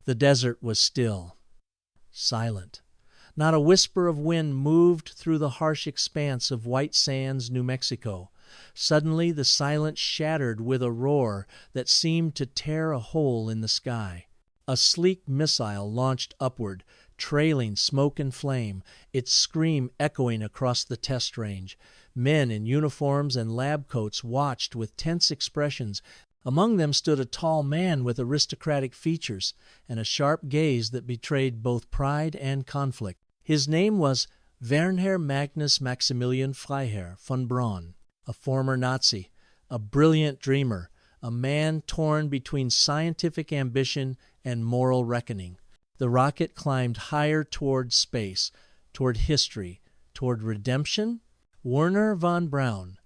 The desert was still, silent. Not a whisper of wind moved through the harsh expanse of White Sands, New Mexico. Suddenly the silence shattered with a roar that seemed to tear a hole in the sky. A sleek missile launched upward, trailing smoke and flame, its scream echoing across the test range. Men in uniforms and lab coats watched with tense expressions. Among them stood a tall man with aristocratic features and a sharp gaze that betrayed both pride and conflict. His name was Werner Magnus Maximilian Freiherr von Braun, a former Nazi, a brilliant dreamer, a man torn between scientific ambition and moral reckoning. The rocket climbed higher toward space, toward history, toward redemption. Werner von Braun,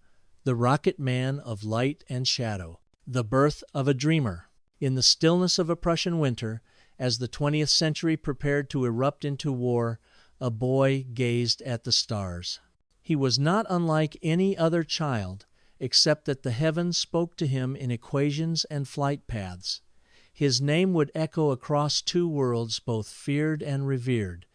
the rocket man of light and shadow, the birth of a dreamer. In the stillness of a Prussian winter, as the 20th century prepared to erupt into war, a boy gazed at the stars. He was not unlike any other child, except that the heavens spoke to him in equations and flight paths. His name would echo across two worlds both feared and revered.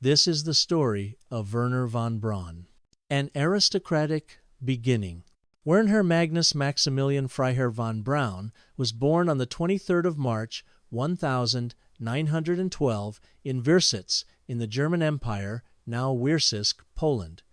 This is the story of Werner von Braun. An aristocratic beginning. Werner Magnus Maximilian Freiherr von Braun was born on the 23rd of March, 1912, in Wiersitz, in the German Empire, now Wierzysk, Poland.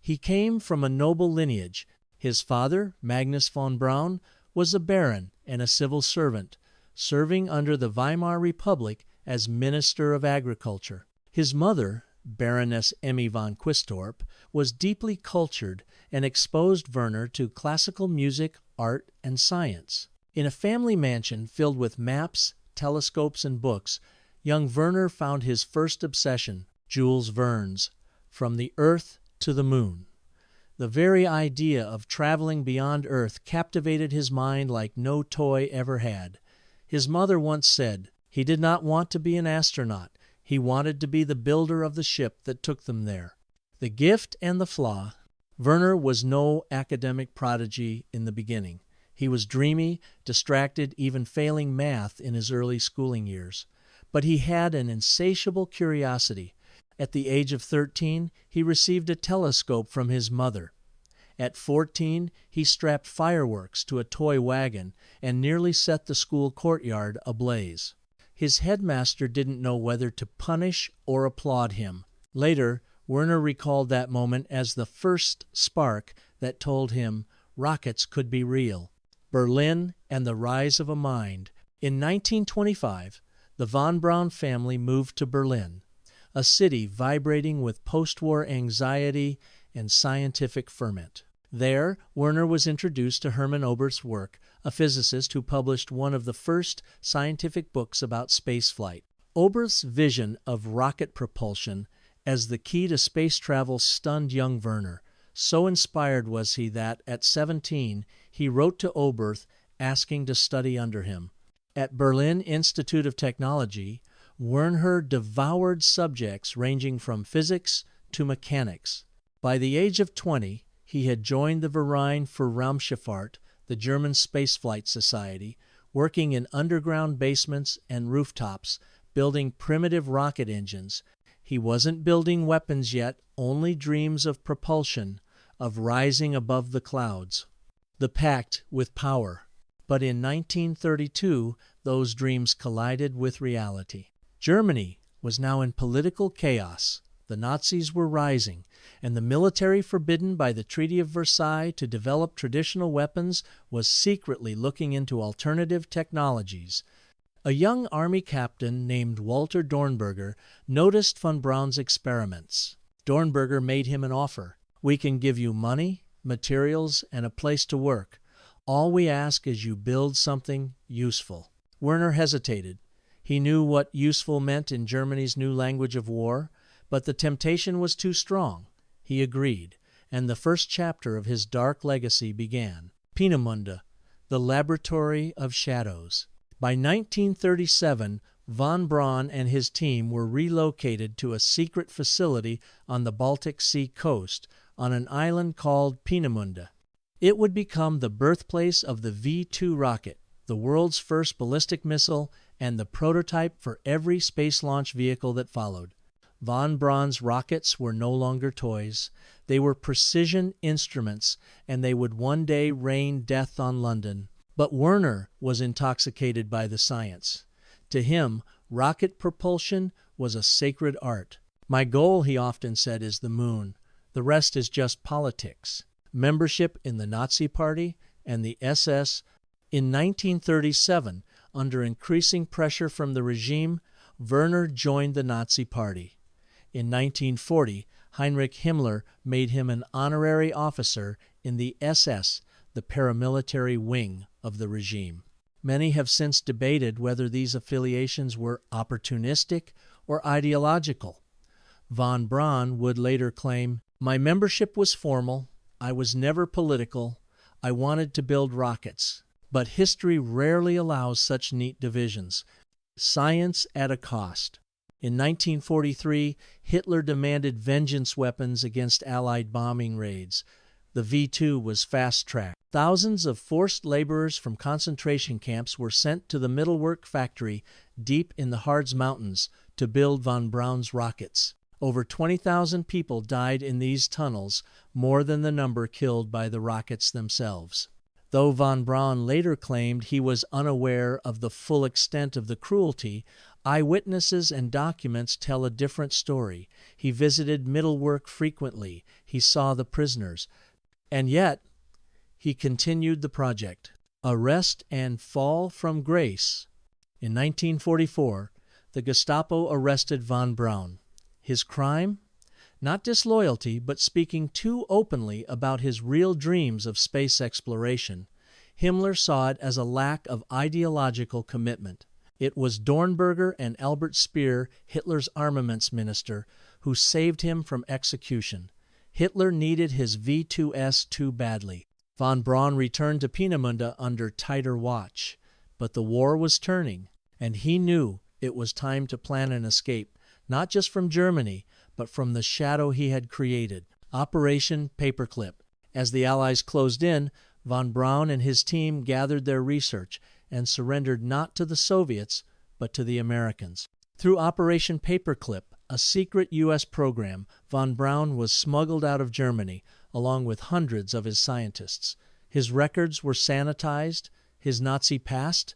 He came from a noble lineage. His father, Magnus von Braun, was a baron and a civil servant, serving under the Weimar Republic as Minister of Agriculture. His mother, Baroness Emmy von Quistorp, was deeply cultured and exposed Werner to classical music, art, and science. In a family mansion filled with maps, telescopes, and books, young Werner found his first obsession, Jules Verne's From the Earth to the Moon. The very idea of traveling beyond Earth captivated his mind like no toy ever had. His mother once said, he did not want to be an astronaut. He wanted to be the builder of the ship that took them there. The gift and the flaw. Werner was no academic prodigy in the beginning. He was dreamy, distracted, even failing math in his early schooling years. But he had an insatiable curiosity. At the age of 13, he received a telescope from his mother. At 14, he strapped fireworks to a toy wagon and nearly set the school courtyard ablaze. His headmaster didn't know whether to punish or applaud him. Later, Werner recalled that moment as the first spark that told him rockets could be real. Berlin and the rise of a mind. In 1925, the von Braun family moved to Berlin, a city vibrating with post-war anxiety and scientific ferment. There, Werner was introduced to Hermann Oberth's work, a physicist who published one of the first scientific books about spaceflight. Oberth's vision of rocket propulsion as the key to space travel stunned young Werner. So inspired was he that, at 17, he wrote to Oberth asking to study under him. At Berlin Institute of Technology, Werner devoured subjects ranging from physics to mechanics. By the age of 20, he had joined the Verein für Raumschifffahrt, the German Spaceflight Society, working in underground basements and rooftops, building primitive rocket engines. He wasn't building weapons yet, only dreams of propulsion, of rising above the clouds. The pact with power. But in 1932, those dreams collided with reality. Germany was now in political chaos. The Nazis were rising, and the military forbidden by the Treaty of Versailles to develop traditional weapons was secretly looking into alternative technologies. A young army captain named Walter Dornberger noticed von Braun's experiments. Dornberger made him an offer. We can give you money, materials, and a place to work. All we ask is you build something useful. Werner hesitated. He knew what useful meant in Germany's new language of war, but the temptation was too strong. He agreed, and the first chapter of his dark legacy began. Peenemünde, the Laboratory of Shadows. By 1937, von Braun and his team were relocated to a secret facility on the Baltic Sea coast, on an island called Peenemünde. It would become the birthplace of the V-2 rocket, the world's first ballistic missile and the prototype for every space launch vehicle that followed. Von Braun's rockets were no longer toys. They were precision instruments, and they would one day rain death on London. But Werner was intoxicated by the science. To him, rocket propulsion was a sacred art. "My goal," he often said, "is the moon. The rest is just politics." Membership in the Nazi Party and the SS. In 1937, under increasing pressure from the regime, Werner joined the Nazi Party. In 1940, Heinrich Himmler made him an honorary officer in the SS, the paramilitary wing of the regime. Many have since debated whether these affiliations were opportunistic or ideological. Von Braun would later claim, "My membership was formal. I was never political. I wanted to build rockets." But history rarely allows such neat divisions. Science at a cost. In 1943, Hitler demanded vengeance weapons against Allied bombing raids. The V-2 was fast-tracked. Thousands of forced laborers from concentration camps were sent to the Mittelwerk factory deep in the Harz Mountains to build von Braun's rockets. Over 20,000 people died in these tunnels, more than the number killed by the rockets themselves. Though von Braun later claimed he was unaware of the full extent of the cruelty, eyewitnesses and documents tell a different story. He visited Mittelwerk frequently. He saw the prisoners. And yet, he continued the project. Arrest and fall from grace. In 1944, the Gestapo arrested von Braun. His crime? Not disloyalty, but speaking too openly about his real dreams of space exploration. Himmler saw it as a lack of ideological commitment. It was Dornberger and Albert Speer, Hitler's armaments minister, who saved him from execution. Hitler needed his V-2S too badly. Von Braun returned to Peenemünde under tighter watch. But the war was turning, and he knew it was time to plan an escape, not just from Germany, but from the shadow he had created. Operation Paperclip. As the Allies closed in, von Braun and his team gathered their research and surrendered not to the Soviets, but to the Americans. Through Operation Paperclip, a secret U.S. program, von Braun was smuggled out of Germany, along with hundreds of his scientists. His records were sanitized, his Nazi past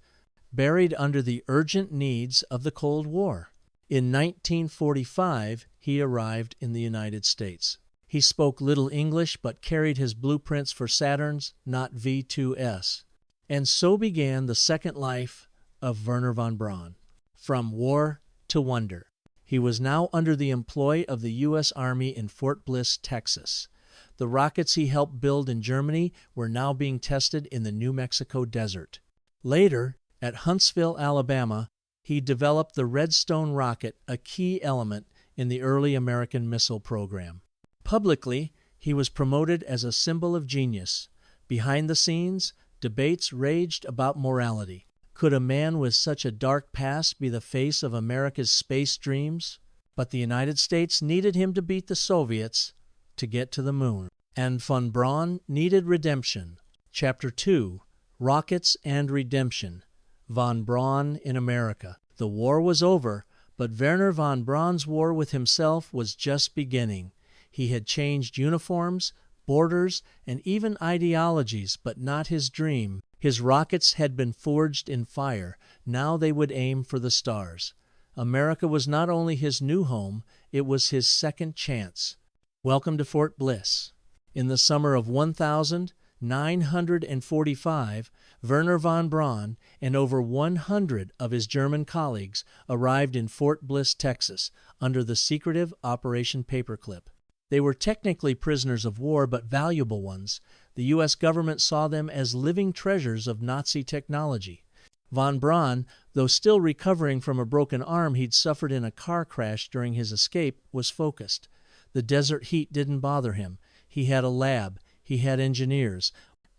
buried under the urgent needs of the Cold War. In 1945, he arrived in the United States. He spoke little English but carried his blueprints for Saturns, not V-2S. And so began the second life of Werner von Braun. From war to wonder. He was now under the employ of the U.S. Army in Fort Bliss, Texas. The rockets he helped build in Germany were now being tested in the New Mexico desert. Later, at Huntsville, Alabama, he developed the Redstone rocket, a key element in the early American missile program. Publicly, he was promoted as a symbol of genius. Behind the scenes, debates raged about morality. Could a man with such a dark past be the face of America's space dreams? But the United States needed him to beat the Soviets to get to the moon. And von Braun needed redemption. Chapter 2, Rockets and Redemption. Von Braun in America. The war was over, but Werner von Braun's war with himself was just beginning. He had changed uniforms, borders, and even ideologies, but not his dream. His rockets had been forged in fire. Now they would aim for the stars. America was not only his new home, it was his second chance. Welcome to Fort Bliss. In the summer of 1945, Werner von Braun and over 100 of his German colleagues arrived in Fort Bliss, Texas, under the secretive Operation Paperclip. They were technically prisoners of war, but valuable ones. The U.S. government saw them as living treasures of Nazi technology. Von Braun, though still recovering from a broken arm he'd suffered in a car crash during his escape, was focused. The desert heat didn't bother him. He had a lab, he had engineers,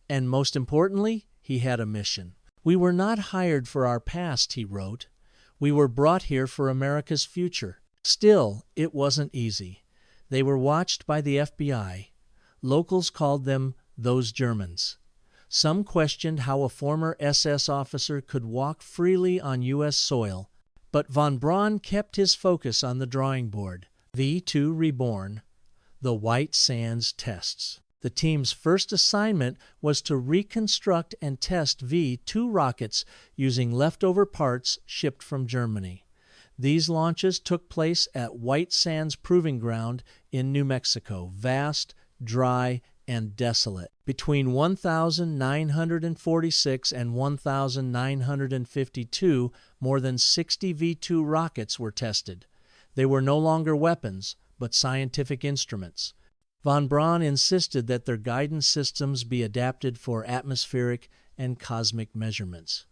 and most importantly, he had a mission. "We were not hired for our past," he wrote. "We were brought here for America's future." Still, it wasn't easy. They were watched by the FBI. Locals called them "those Germans." Some questioned how a former SS officer could walk freely on U.S. soil, but von Braun kept his focus on the drawing board. V2 Reborn, the White Sands tests. The team's first assignment was to reconstruct and test V2 rockets using leftover parts shipped from Germany. These launches took place at White Sands Proving Ground in New Mexico, vast, dry, and desolate. Between 1,946 and 1,952, more than 60 V2 rockets were tested. They were no longer weapons, but scientific instruments. Von Braun insisted that their guidance systems be adapted for atmospheric and cosmic measurements.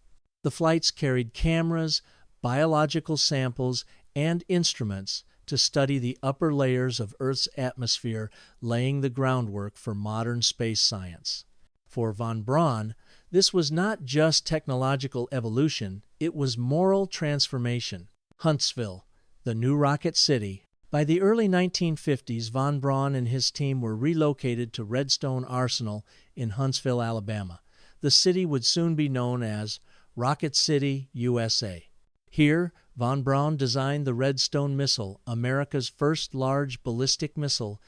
The flights carried cameras, biological samples, and instruments to study the upper layers of Earth's atmosphere, laying the groundwork for modern space science. For von Braun, this was not just technological evolution, it was moral transformation. Huntsville, the new rocket city. By the early 1950s, von Braun and his team were relocated to Redstone Arsenal in Huntsville, Alabama. The city would soon be known as Rocket City, USA. Here, von Braun designed the Redstone missile, America's first large ballistic missile.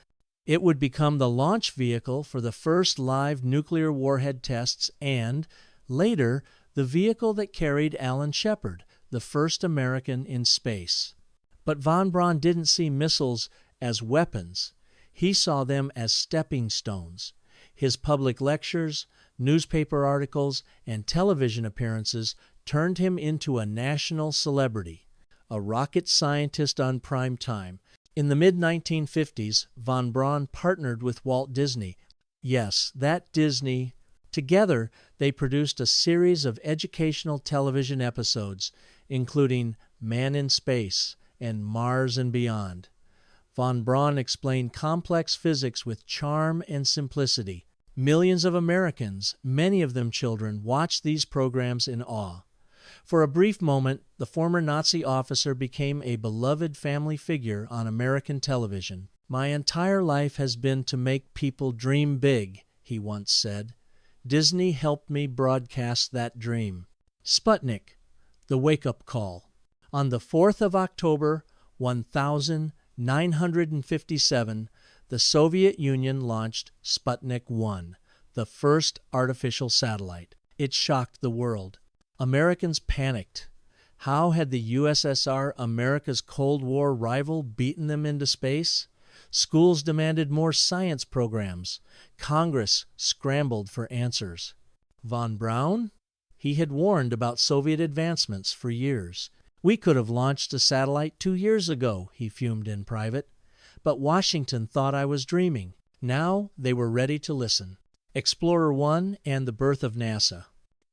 It would become the launch vehicle for the first live nuclear warhead tests and, later, the vehicle that carried Alan Shepard, the first American in space. But von Braun didn't see missiles as weapons. He saw them as stepping stones. His public lectures, newspaper articles, and television appearances turned him into a national celebrity, a rocket scientist on prime time. In the mid-1950s, von Braun partnered with Walt Disney. Yes, that Disney. Together, they produced a series of educational television episodes, including Man in Space and Mars and Beyond. Von Braun explained complex physics with charm and simplicity. Millions of Americans, many of them children, watched these programs in awe. For a brief moment, the former Nazi officer became a beloved family figure on American television. "My entire life has been to make people dream big," he once said. "Disney helped me broadcast that dream." Sputnik, the wake-up call. On the 4th of October, 1957, the Soviet Union launched Sputnik 1, the first artificial satellite. It shocked the world. Americans panicked. How had the USSR, America's Cold War rival, beaten them into space? Schools demanded more science programs. Congress scrambled for answers. Von Braun? He had warned about Soviet advancements for years. "We could have launched a satellite 2 years ago," he fumed in private. "But Washington thought I was dreaming." Now they were ready to listen. Explorer 1 and the birth of NASA.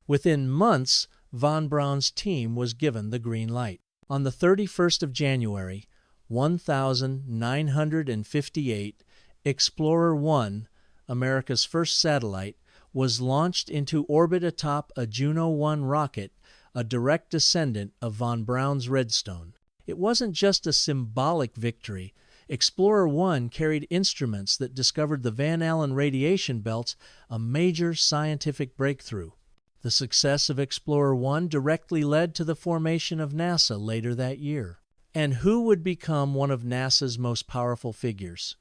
Within months, von Braun's team was given the green light. On the 31st of January, 1958, Explorer 1, America's first satellite, was launched into orbit atop a Juno 1 rocket, a direct descendant of von Braun's Redstone. It wasn't just a symbolic victory. Explorer 1 carried instruments that discovered the Van Allen radiation belts, a major scientific breakthrough. The success of Explorer 1 directly led to the formation of NASA later that year. And who would become one of NASA's most powerful figures?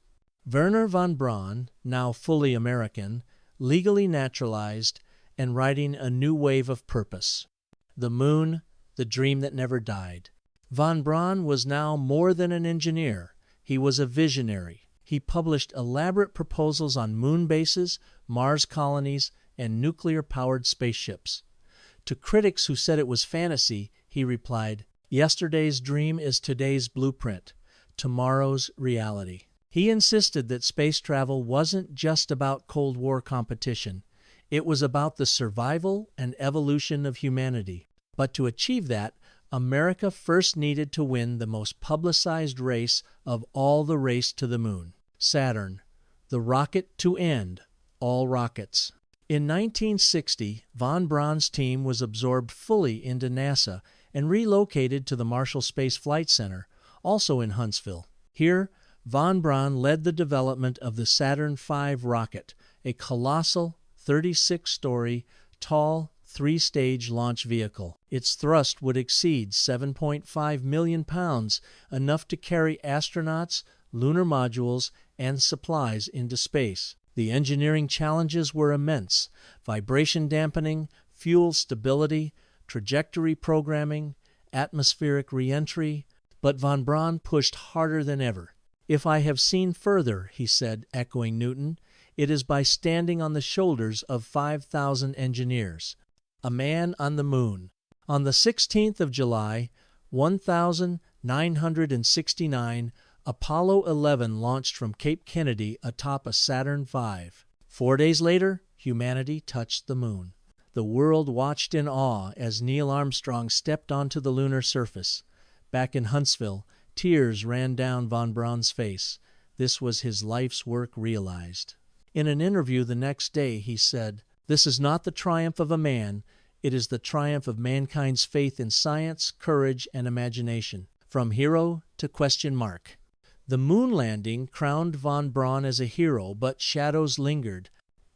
Wernher von Braun, now fully American, legally naturalized, and riding a new wave of purpose. The moon, the dream that never died. Von Braun was now more than an engineer. He was a visionary. He published elaborate proposals on moon bases, Mars colonies, and nuclear-powered spaceships. To critics who said it was fantasy, he replied, "Yesterday's dream is today's blueprint, tomorrow's reality." He insisted that space travel wasn't just about Cold War competition. It was about the survival and evolution of humanity. But to achieve that, America first needed to win the most publicized race of all, the race to the moon. Saturn, the rocket to end all rockets. In 1960, von Braun's team was absorbed fully into NASA and relocated to the Marshall Space Flight Center, also in Huntsville. Here, von Braun led the development of the Saturn V rocket, a colossal 36-story, tall, 3-stage launch vehicle. Its thrust would exceed 7.5 million pounds, enough to carry astronauts, lunar modules, and supplies into space. The engineering challenges were immense: vibration dampening, fuel stability, trajectory programming, atmospheric re-entry, but von Braun pushed harder than ever. "If I have seen further," he said, echoing Newton, "it is by standing on the shoulders of 5,000 engineers." A man on the moon. On the 16th of July, 1969, Apollo 11 launched from Cape Kennedy atop a Saturn V. 4 days later, humanity touched the moon. The world watched in awe as Neil Armstrong stepped onto the lunar surface. Back in Huntsville, tears ran down von Braun's face. This was his life's work realized. In an interview the next day, he said, "This is not the triumph of a man. It is the triumph of mankind's faith in science, courage, and imagination. From hero to question mark." The moon landing crowned von Braun as a hero, but shadows lingered.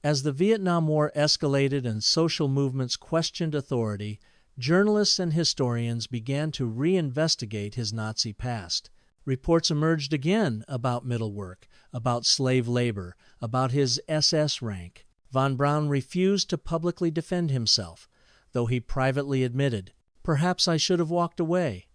As the Vietnam War escalated and social movements questioned authority, journalists and historians began to reinvestigate his Nazi past. Reports emerged again about middle work, about slave labor, about his SS rank. Von Braun refused to publicly defend himself, though he privately admitted, "Perhaps I should have walked away.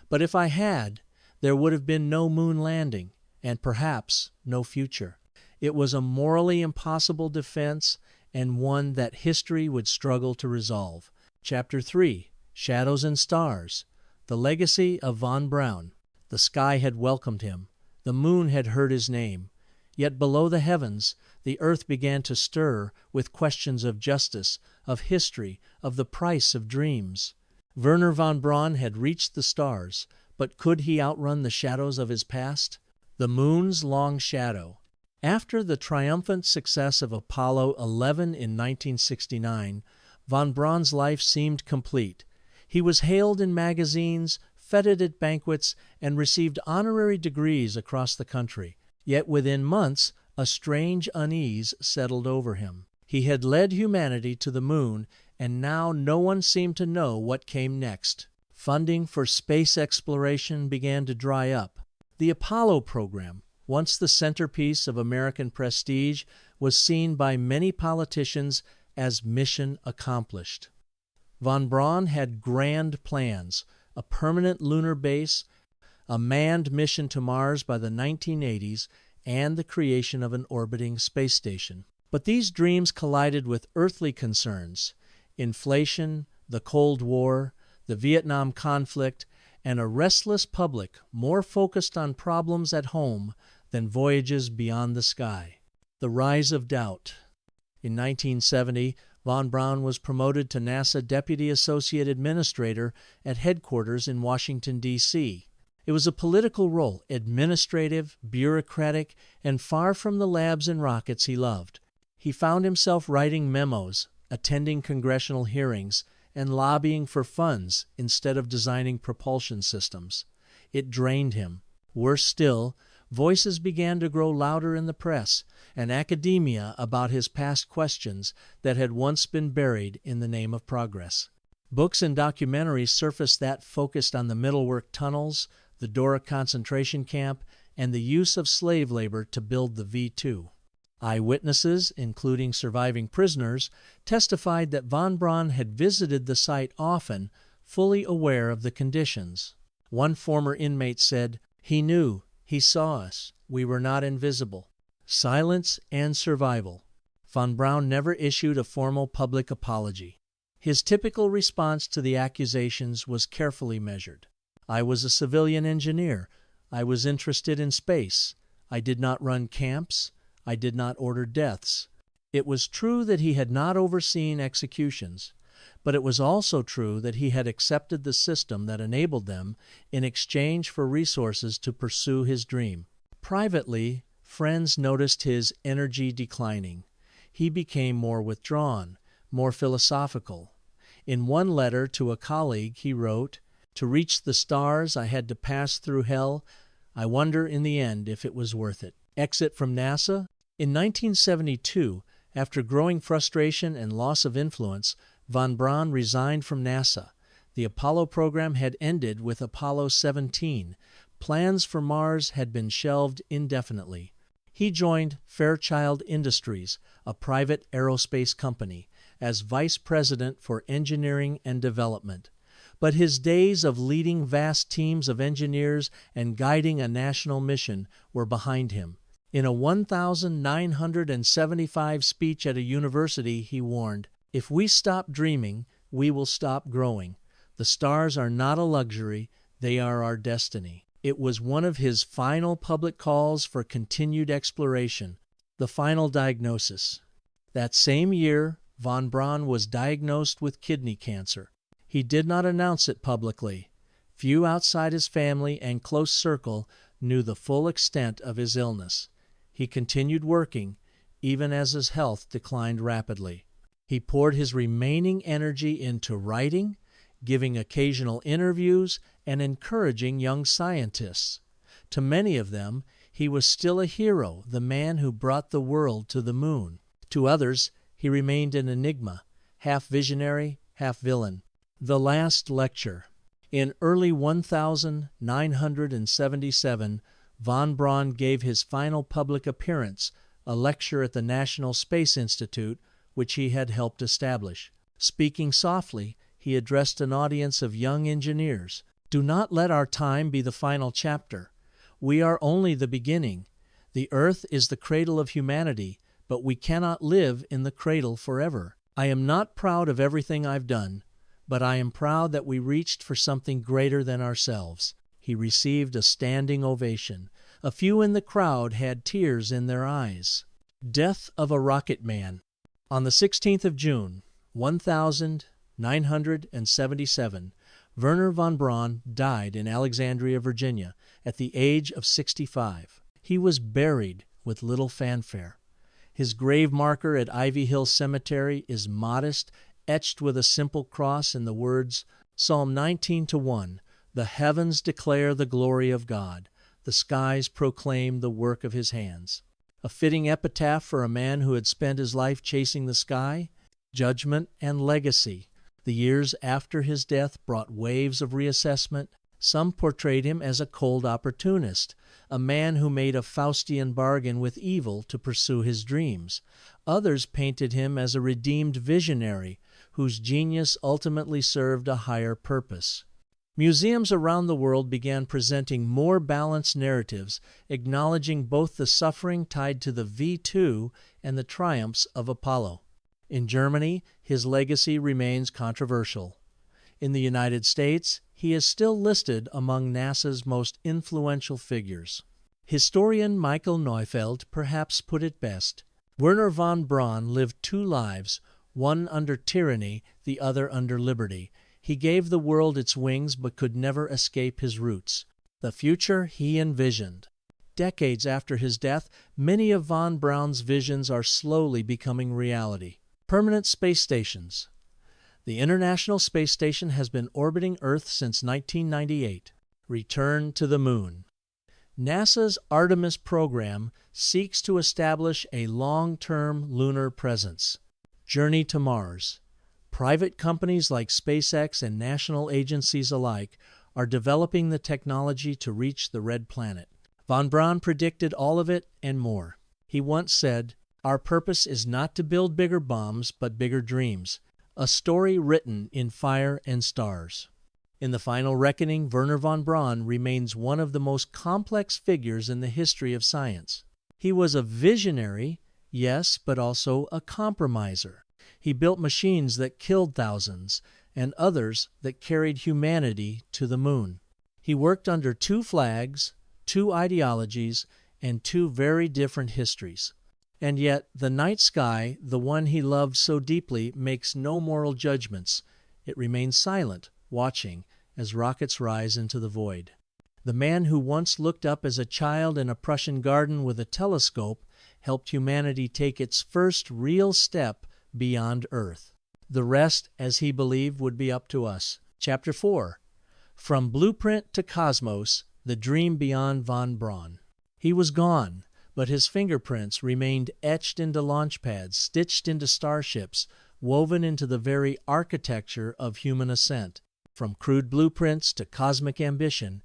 But if I had, there would have been no moon landing, and perhaps no future." It was a morally impossible defense, and one that history would struggle to resolve. Chapter 3, Shadows and Stars, The Legacy of von Braun. The sky had welcomed him. The moon had heard his name. Yet below the heavens, the earth began to stir with questions of justice, of history, of the price of dreams. Wernher von Braun had reached the stars, but could he outrun the shadows of his past? The moon's long shadow. After the triumphant success of Apollo 11 in 1969, von Braun's life seemed complete. He was hailed in magazines, feted at banquets, and received honorary degrees across the country. Yet within months, a strange unease settled over him. He had led humanity to the moon, and now no one seemed to know what came next. Funding for space exploration began to dry up. The Apollo program, once the centerpiece of American prestige, was seen by many politicians as mission accomplished. Von Braun had grand plans: a permanent lunar base, a manned mission to Mars by the 1980s, and the creation of an orbiting space station. But these dreams collided with earthly concerns: inflation, the Cold War, the Vietnam conflict, and a restless public more focused on problems at home than voyages beyond the sky. The rise of doubt. In 1970, von Braun was promoted to NASA Deputy Associate Administrator at headquarters in Washington, D.C. It was a political role, administrative, bureaucratic, and far from the labs and rockets he loved. He found himself writing memos, attending congressional hearings, and lobbying for funds instead of designing propulsion systems. It drained him. Worse still, voices began to grow louder in the press and academia about his past questions that had once been buried in the name of progress. Books and documentaries surfaced that focused on the Middlework tunnels, the Dora concentration camp, and the use of slave labor to build the V-2. Eyewitnesses, including surviving prisoners, testified that von Braun had visited the site often, fully aware of the conditions. One former inmate said, "He knew, he saw us, we were not invisible." Silence and survival. Von Braun never issued a formal public apology. His typical response to the accusations was carefully measured. "I was a civilian engineer. I was interested in space. I did not run camps. I did not order deaths." It was true that he had not overseen executions, but it was also true that he had accepted the system that enabled them in exchange for resources to pursue his dream. Privately, friends noticed his energy declining. He became more withdrawn, more philosophical. In one letter to a colleague, he wrote, "To reach the stars, I had to pass through hell. I wonder in the end if it was worth it." Exit from NASA. In 1972, After growing frustration and loss of influence, von Braun resigned from NASA. The Apollo program had ended with Apollo 17. Plans for Mars had been shelved indefinitely. He joined Fairchild Industries, a private aerospace company, as vice president for engineering and development. But his days of leading vast teams of engineers and guiding a national mission were behind him. In a 1,975 speech at a university, he warned, "If we stop dreaming, we will stop growing. The stars are not a luxury, they are our destiny." It was one of his final public calls for continued exploration, the final diagnosis. That same year, von Braun was diagnosed with kidney cancer. He did not announce it publicly. Few outside his family and close circle knew the full extent of his illness. He continued working, even as his health declined rapidly. He poured his remaining energy into writing, giving occasional interviews, and encouraging young scientists. To many of them, he was still a hero, the man who brought the world to the moon. To others, he remained an enigma, half visionary, half villain. The Last Lecture. In early 1977, von Braun gave his final public appearance, a lecture at the National Space Institute, which he had helped establish. Speaking softly, he addressed an audience of young engineers. "Do not let our time be the final chapter. We are only the beginning. The earth is the cradle of humanity, but we cannot live in the cradle forever. I am not proud of everything I've done, but I am proud that we reached for something greater than ourselves." He received a standing ovation. A few in the crowd had tears in their eyes. Death of a Rocket Man. On the 16th of June, 1977, Wernher von Braun died in Alexandria, Virginia, at the age of 65. He was buried with little fanfare. His grave marker at Ivy Hill Cemetery is modest, etched with a simple cross in the words, Psalm 19:1, "The heavens declare the glory of God. The skies proclaim the work of his hands." A fitting epitaph for a man who had spent his life chasing the sky. Judgment and legacy. The years after his death brought waves of reassessment. Some portrayed him as a cold opportunist, a man who made a Faustian bargain with evil to pursue his dreams. Others painted him as a redeemed visionary, whose genius ultimately served a higher purpose. Museums around the world began presenting more balanced narratives, acknowledging both the suffering tied to the V2 and the triumphs of Apollo. In Germany, his legacy remains controversial. In the United States, he is still listed among NASA's most influential figures. Historian Michael Neufeld perhaps put it best. Wernher von Braun lived two lives, one under tyranny, the other under liberty. He gave the world its wings but could never escape his roots. The future he envisioned. Decades after his death, many of von Braun's visions are slowly becoming reality. Permanent space stations. The International Space Station has been orbiting Earth since 1998. Return to the Moon. NASA's Artemis program seeks to establish a long-term lunar presence. Journey to Mars. Private companies like SpaceX and national agencies alike are developing the technology to reach the red planet. Von Braun predicted all of it and more. He once said, "Our purpose is not to build bigger bombs, but bigger dreams. A story written in fire and stars." In the final reckoning, Wernher von Braun remains one of the most complex figures in the history of science. He was a visionary, yes, but also a compromiser. He built machines that killed thousands, and others that carried humanity to the moon. He worked under two flags, two ideologies, and two very different histories. And yet, the night sky, the one he loved so deeply, makes no moral judgments. It remains silent, watching, as rockets rise into the void. The man who once looked up as a child in a Prussian garden with a telescope helped humanity take its first real step beyond Earth. The rest, as he believed, would be up to us. Chapter 4. From Blueprint to Cosmos, the Dream Beyond von Braun. He was gone, but his fingerprints remained etched into launch pads, stitched into starships, woven into the very architecture of human ascent. From crude blueprints to cosmic ambition,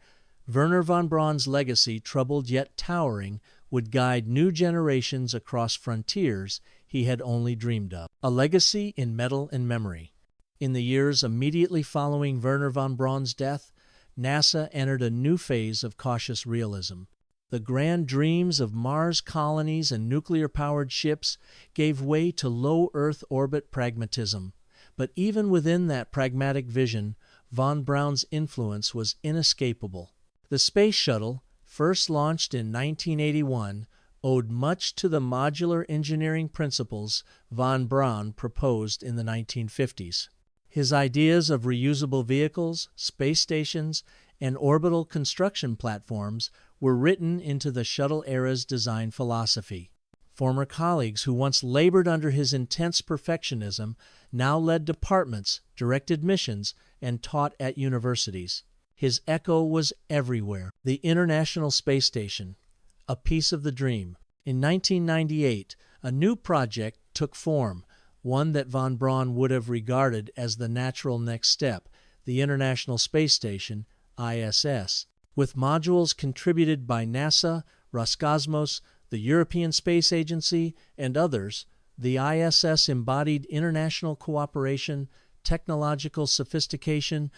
Wernher von Braun's legacy, troubled yet towering, would guide new generations across frontiers he had only dreamed of. A legacy in metal and memory. In the years immediately following Wernher von Braun's death, NASA entered a new phase of cautious realism. The grand dreams of Mars colonies and nuclear-powered ships gave way to low Earth orbit pragmatism. But even within that pragmatic vision, von Braun's influence was inescapable. The Space Shuttle, first launched in 1981, owed much to the modular engineering principles von Braun proposed in the 1950s. His ideas of reusable vehicles, space stations, and orbital construction platforms were written into the shuttle era's design philosophy. Former colleagues who once labored under his intense perfectionism now led departments, directed missions, and taught at universities. His echo was everywhere. The International Space Station, a piece of the dream. In 1998, a new project took form, one that von Braun would have regarded as the natural next step, the International Space Station, ISS. With modules contributed by NASA, Roscosmos, the European Space Agency, and others, the ISS embodied international cooperation, technological sophistication,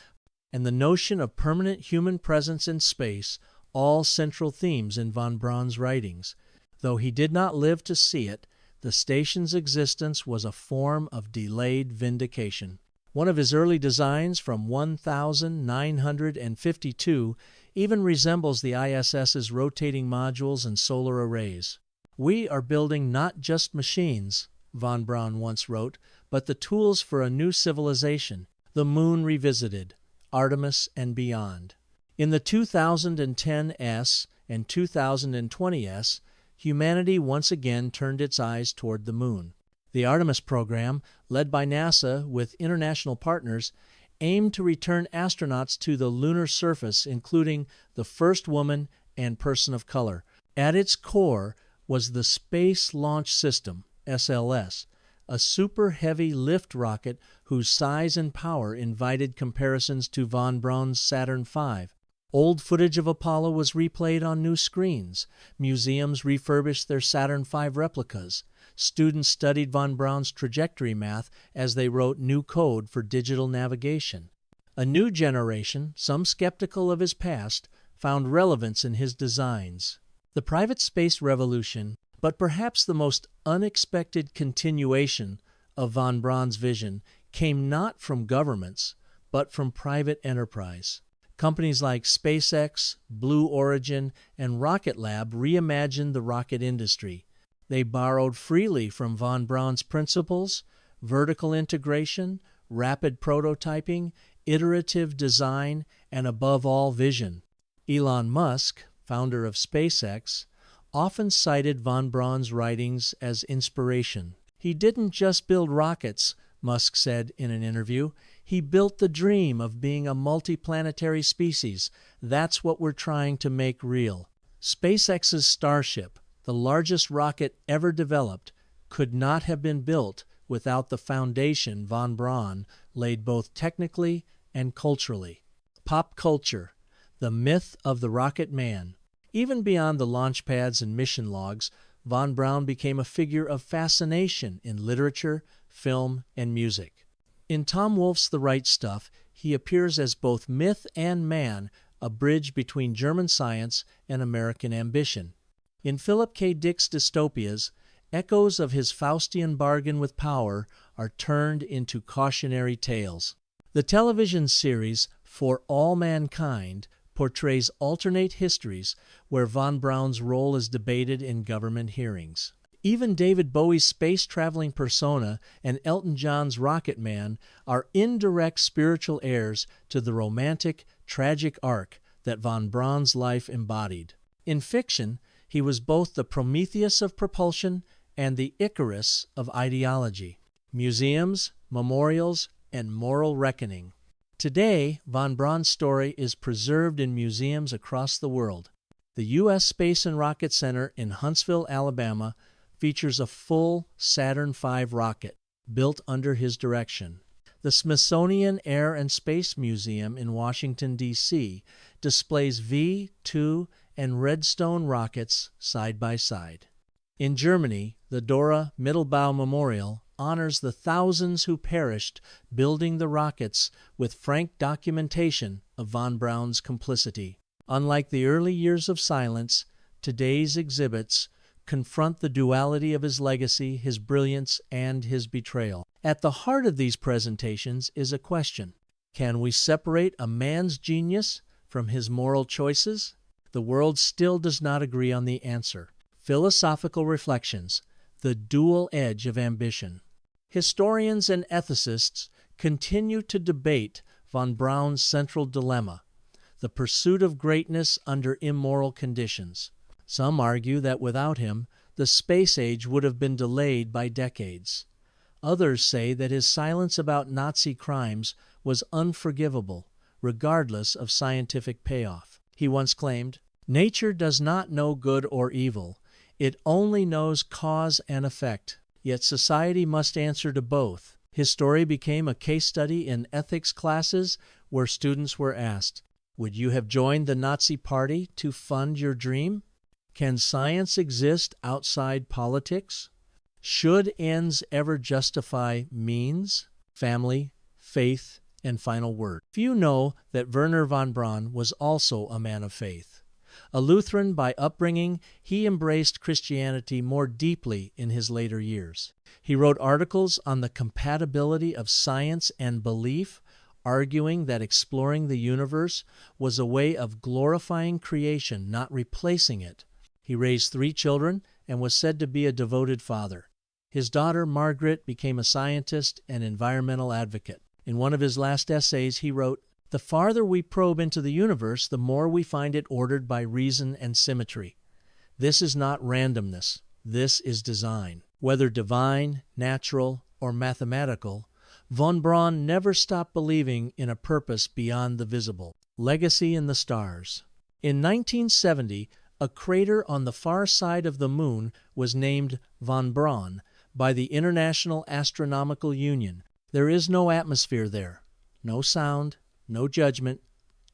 and the notion of permanent human presence in space, all central themes in von Braun's writings. Though he did not live to see it, the station's existence was a form of delayed vindication. One of his early designs from 1952 even resembles the ISS's rotating modules and solar arrays. "We are building not just machines," von Braun once wrote, "but the tools for a new civilization, the Moon revisited, Artemis and beyond." In the 2010S and 2020S, humanity once again turned its eyes toward the Moon. The Artemis program, led by NASA with international partners, aimed to return astronauts to the lunar surface, including the first woman and person of color. At its core was the Space Launch System, SLS, a super-heavy lift rocket whose size and power invited comparisons to von Braun's Saturn V. Old footage of Apollo was replayed on new screens. Museums refurbished their Saturn V replicas. Students studied von Braun's trajectory math as they wrote new code for digital navigation. A new generation, some skeptical of his past, found relevance in his designs. The private space revolution, but perhaps the most unexpected continuation of von Braun's vision, came not from governments, but from private enterprise. Companies like SpaceX, Blue Origin, and Rocket Lab reimagined the rocket industry. They borrowed freely from von Braun's principles: vertical integration, rapid prototyping, iterative design, and above all, vision. Elon Musk, founder of SpaceX, often cited von Braun's writings as inspiration. "He didn't just build rockets," Musk said in an interview. "He built the dream of being a multiplanetary species. That's what we're trying to make real." SpaceX's Starship, the largest rocket ever developed, could not have been built without the foundation von Braun laid both technically and culturally. Pop culture, the myth of the rocket man. Even beyond the launch pads and mission logs, von Braun became a figure of fascination in literature, film, and music. In Tom Wolfe's The Right Stuff, he appears as both myth and man, a bridge between German science and American ambition. In Philip K. Dick's dystopias, echoes of his Faustian bargain with power are turned into cautionary tales. The television series For All Mankind portrays alternate histories where von Braun's role is debated in government hearings. Even David Bowie's space-traveling persona and Elton John's Rocket Man are indirect spiritual heirs to the romantic, tragic arc that von Braun's life embodied. In fiction, he was both the Prometheus of propulsion and the Icarus of ideology. Museums, memorials, and moral reckoning. Today, von Braun's story is preserved in museums across the world. The U.S. Space and Rocket Center in Huntsville, Alabama, features a full Saturn V rocket built under his direction. The Smithsonian Air and Space Museum in Washington, D.C., displays V-2 and Redstone rockets side by side. In Germany, the Dora Mittelbau Memorial honors the thousands who perished building the rockets with frank documentation of von Braun's complicity. Unlike the early years of silence, today's exhibits confront the duality of his legacy, his brilliance, and his betrayal. At the heart of these presentations is a question: can we separate a man's genius from his moral choices? The world still does not agree on the answer. Philosophical reflections: the dual edge of ambition. Historians and ethicists continue to debate von Braun's central dilemma: the pursuit of greatness under immoral conditions. Some argue that without him, the space age would have been delayed by decades. Others say that his silence about Nazi crimes was unforgivable, regardless of scientific payoff. He once claimed, "Nature does not know good or evil. It only knows cause and effect. Yet society must answer to both." His story became a case study in ethics classes where students were asked, "Would you have joined the Nazi Party to fund your dream? Can science exist outside politics? Should ends ever justify means?" Family, faith, and final word. Few know that Wernher von Braun was also a man of faith. A Lutheran by upbringing, he embraced Christianity more deeply in his later years. He wrote articles on the compatibility of science and belief, arguing that exploring the universe was a way of glorifying creation, not replacing it. He raised 3 children and was said to be a devoted father. His daughter, Margaret, became a scientist and environmental advocate. In one of his last essays, he wrote, "The farther we probe into the universe, the more we find it ordered by reason and symmetry. This is not randomness. This is design." Whether divine, natural, or mathematical, von Braun never stopped believing in a purpose beyond the visible. Legacy in the stars. In 1970, a crater on the far side of the Moon was named von Braun by the International Astronomical Union. There is no atmosphere there, no sound, no judgment,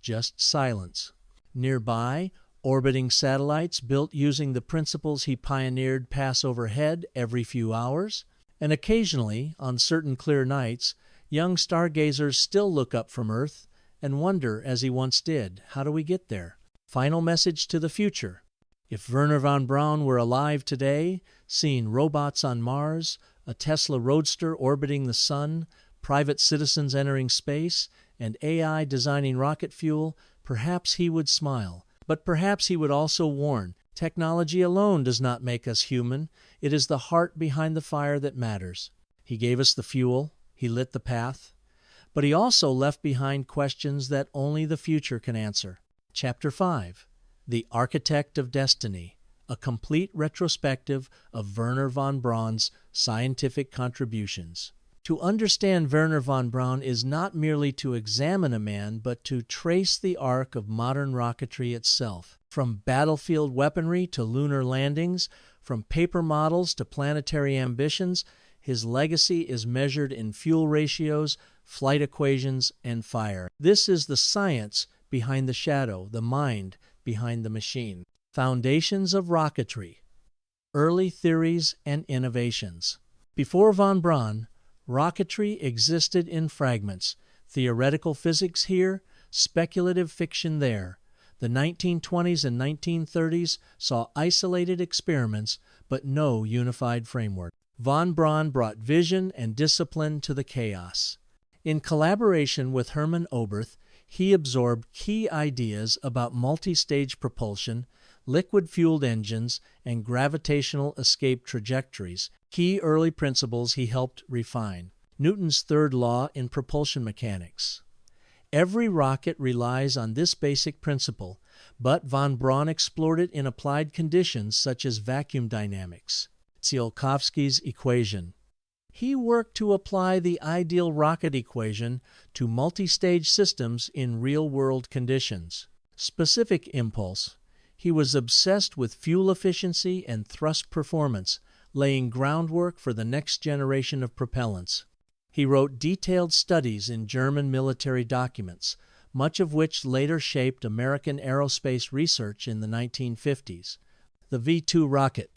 just silence. Nearby, orbiting satellites built using the principles he pioneered pass overhead every few hours, and occasionally, on certain clear nights, young stargazers still look up from Earth and wonder, as he once did, how do we get there? Final message to the future. If Wernher von Braun were alive today, seeing robots on Mars, a Tesla Roadster orbiting the Sun, private citizens entering space, and AI designing rocket fuel, perhaps he would smile. But perhaps he would also warn, technology alone does not make us human. It is the heart behind the fire that matters. He gave us the fuel. He lit the path. But he also left behind questions that only the future can answer. Chapter 5, The Architect of Destiny, a complete retrospective of Wernher von Braun's scientific contributions. To understand Wernher von Braun is not merely to examine a man, but to trace the arc of modern rocketry itself. From battlefield weaponry to lunar landings, from paper models to planetary ambitions, his legacy is measured in fuel ratios, flight equations, and fire. This is the science behind the shadow, the mind behind the machine. Foundations of rocketry. Early theories and innovations. Before von Braun, rocketry existed in fragments. Theoretical physics here, speculative fiction there. The 1920s and 1930s saw isolated experiments, but no unified framework. Von Braun brought vision and discipline to the chaos. In collaboration with Hermann Oberth, he absorbed key ideas about multi-stage propulsion, liquid-fueled engines, and gravitational escape trajectories, key early principles he helped refine. Newton's third law in propulsion mechanics. Every rocket relies on this basic principle, but von Braun explored it in applied conditions such as vacuum dynamics. Tsiolkovsky's equation. He worked to apply the ideal rocket equation to multi-stage systems in real-world conditions. Specific impulse. He was obsessed with fuel efficiency and thrust performance, laying groundwork for the next generation of propellants. He wrote detailed studies in German military documents, much of which later shaped American aerospace research in the 1950s. The V-2 rocket,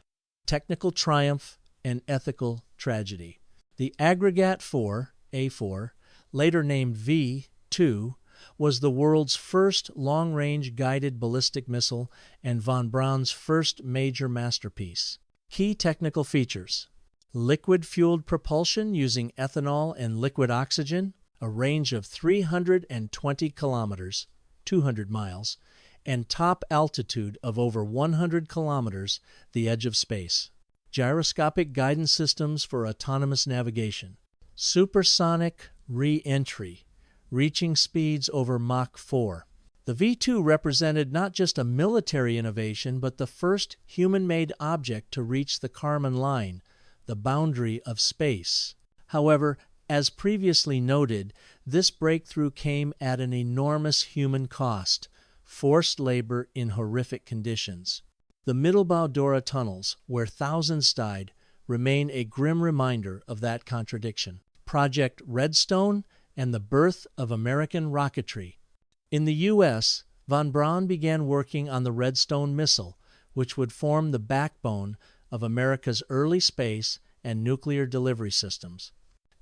technical triumph and ethical tragedy. The Aggregate 4, A4, later named V-2, was the world's first long-range guided ballistic missile and von Braun's first major masterpiece. Key technical features: liquid-fueled propulsion using ethanol and liquid oxygen, a range of 320 kilometers, 200 miles, and top altitude of over 100 kilometers, the edge of space. Gyroscopic guidance systems for autonomous navigation. Supersonic re-entry, reaching speeds over Mach 4. The V-2 represented not just a military innovation, but the first human-made object to reach the Kármán line, the boundary of space. However, as previously noted, this breakthrough came at an enormous human cost: forced labor in horrific conditions. The Mittelbau-Dora tunnels, where thousands died, remain a grim reminder of that contradiction. Project Redstone and the birth of American rocketry. In the U.S., von Braun began working on the Redstone missile, which would form the backbone of America's early space and nuclear delivery systems.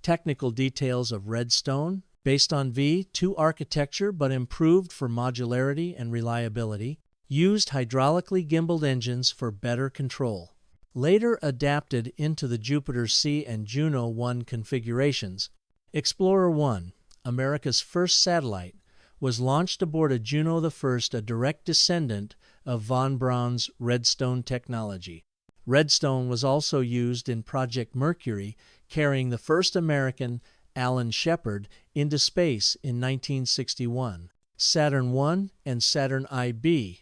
Technical details of Redstone, based on V-2 architecture but improved for modularity and reliability, used hydraulically gimbaled engines for better control. Later adapted into the Jupiter C and Juno 1 configurations, Explorer 1, America's first satellite, was launched aboard a Juno I, a direct descendant of von Braun's Redstone technology. Redstone was also used in Project Mercury, carrying the first American, Alan Shepard, into space in 1961. Saturn I and Saturn IB,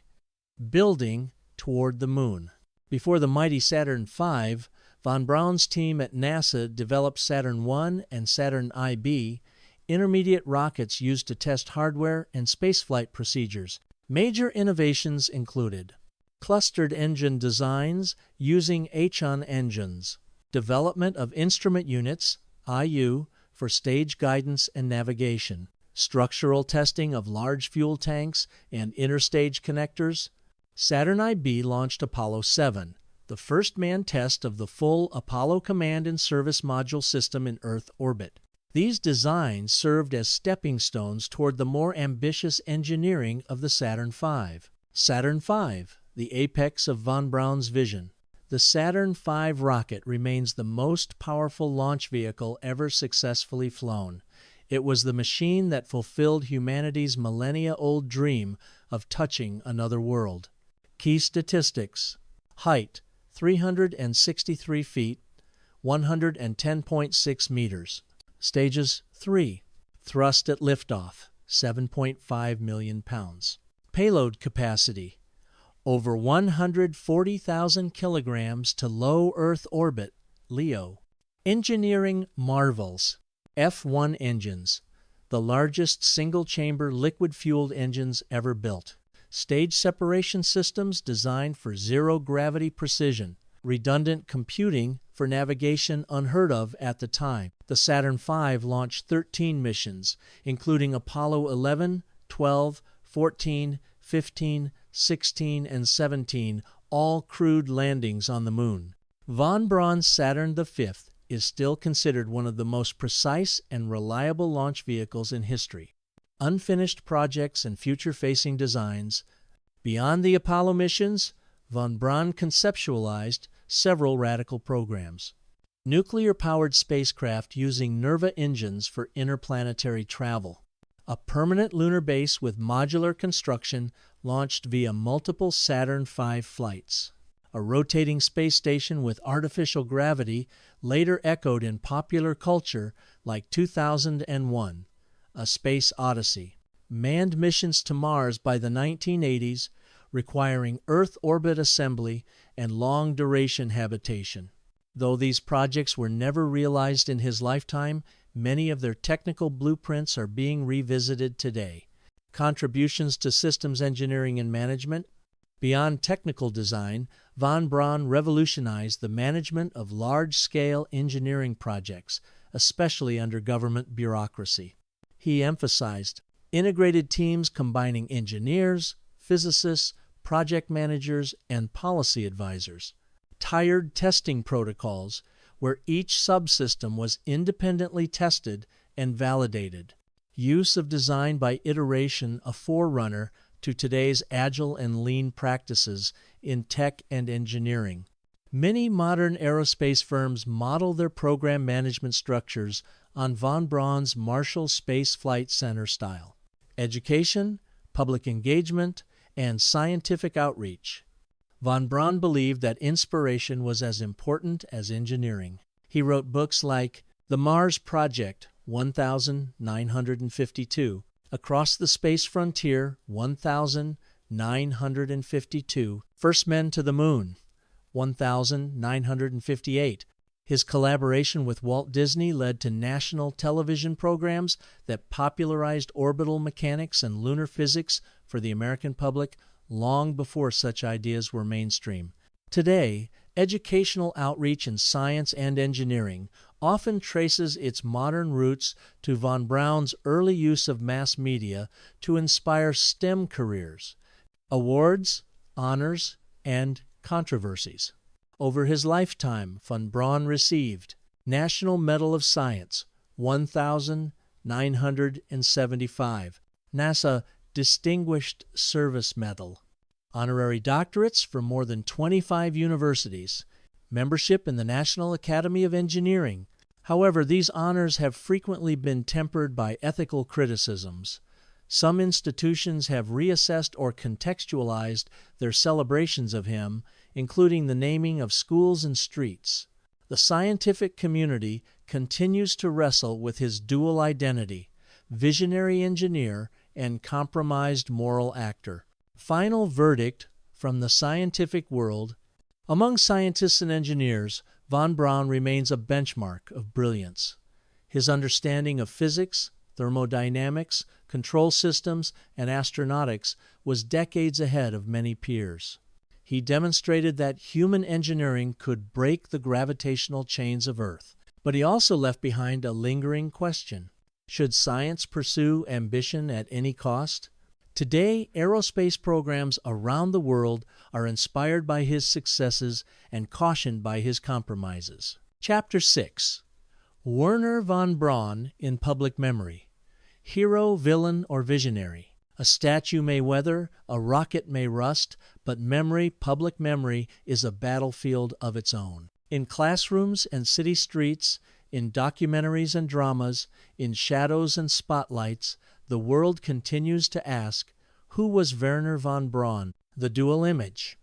building toward the moon. Before the mighty Saturn V, von Braun's team at NASA developed Saturn I and Saturn IB, intermediate rockets used to test hardware and spaceflight procedures. Major innovations included clustered engine designs using H-on engines, development of instrument units, IU, for stage guidance and navigation, structural testing of large fuel tanks and interstage connectors. Saturn IB launched Apollo 7, the first manned test of the full Apollo Command and Service Module system in Earth orbit. These designs served as stepping stones toward the more ambitious engineering of the Saturn V. Saturn V, the apex of von Braun's vision. The Saturn V rocket remains the most powerful launch vehicle ever successfully flown. It was the machine that fulfilled humanity's millennia-old dream of touching another world. Key statistics: height, 363 feet, 110.6 meters. Stages 3. Thrust at liftoff, 7.5 million pounds. Payload capacity: over 140,000 kilograms to low Earth orbit, LEO. Engineering marvels: F1 engines, the largest single-chamber liquid-fueled engines ever built. Stage separation systems designed for zero-gravity precision. Redundant computing for navigation unheard of at the time. The Saturn V launched 13 missions, including Apollo 11, 12, 14, 15, 16, and 17, all crewed landings on the moon. Von Braun's Saturn V is still considered one of the most precise and reliable launch vehicles in history. Unfinished projects and future-facing designs. Beyond the Apollo missions, von Braun conceptualized several radical programs. Nuclear-powered spacecraft using Nerva engines for interplanetary travel. A permanent lunar base with modular construction launched via multiple Saturn V flights. A rotating space station with artificial gravity later echoed in popular culture like 2001, A Space Odyssey. Manned missions to Mars by the 1980s, requiring Earth orbit assembly and long-duration habitation. Though these projects were never realized in his lifetime, many of their technical blueprints are being revisited today. Contributions to systems engineering and management. Beyond technical design, von Braun revolutionized the management of large-scale engineering projects, especially under government bureaucracy. He emphasized integrated teams combining engineers, physicists, project managers, and policy advisors. Tiered testing protocols, where each subsystem was independently tested and validated. Use of design by iteration, a forerunner to today's agile and lean practices in tech and engineering. Many modern aerospace firms model their program management structures on von Braun's Marshall Space Flight Center style. Education, public engagement, and scientific outreach. Von Braun believed that inspiration was as important as engineering. He wrote books like The Mars Project, 1952, Across the Space Frontier, 1952, First Men to the Moon, 1958. His collaboration with Walt Disney led to national television programs that popularized orbital mechanics and lunar physics for the American public long before such ideas were mainstream. Today, educational outreach in science and engineering often traces its modern roots to von Braun's early use of mass media to inspire STEM careers, awards, honors, and controversies. Over his lifetime, von Braun received National Medal of Science, 1975, NASA Distinguished Service Medal, honorary doctorates from more than 25 universities, membership in the National Academy of Engineering. However, these honors have frequently been tempered by ethical criticisms. Some institutions have reassessed or contextualized their celebrations of him, including the naming of schools and streets. The scientific community continues to wrestle with his dual identity, visionary engineer and compromised moral actor. Final verdict from the scientific world. Among scientists and engineers, von Braun remains a benchmark of brilliance. His understanding of physics, thermodynamics, control systems, and astronautics was decades ahead of many peers. He demonstrated that human engineering could break the gravitational chains of Earth. But he also left behind a lingering question. Should science pursue ambition at any cost? Today, aerospace programs around the world are inspired by his successes and cautioned by his compromises. Chapter 6. Wernher von Braun in Public Memory. Hero, villain, or visionary. A statue may weather, a rocket may rust, but memory, public memory, is a battlefield of its own. In classrooms and city streets, in documentaries and dramas, in shadows and spotlights, the world continues to ask, who was Wernher von Braun? The dual image.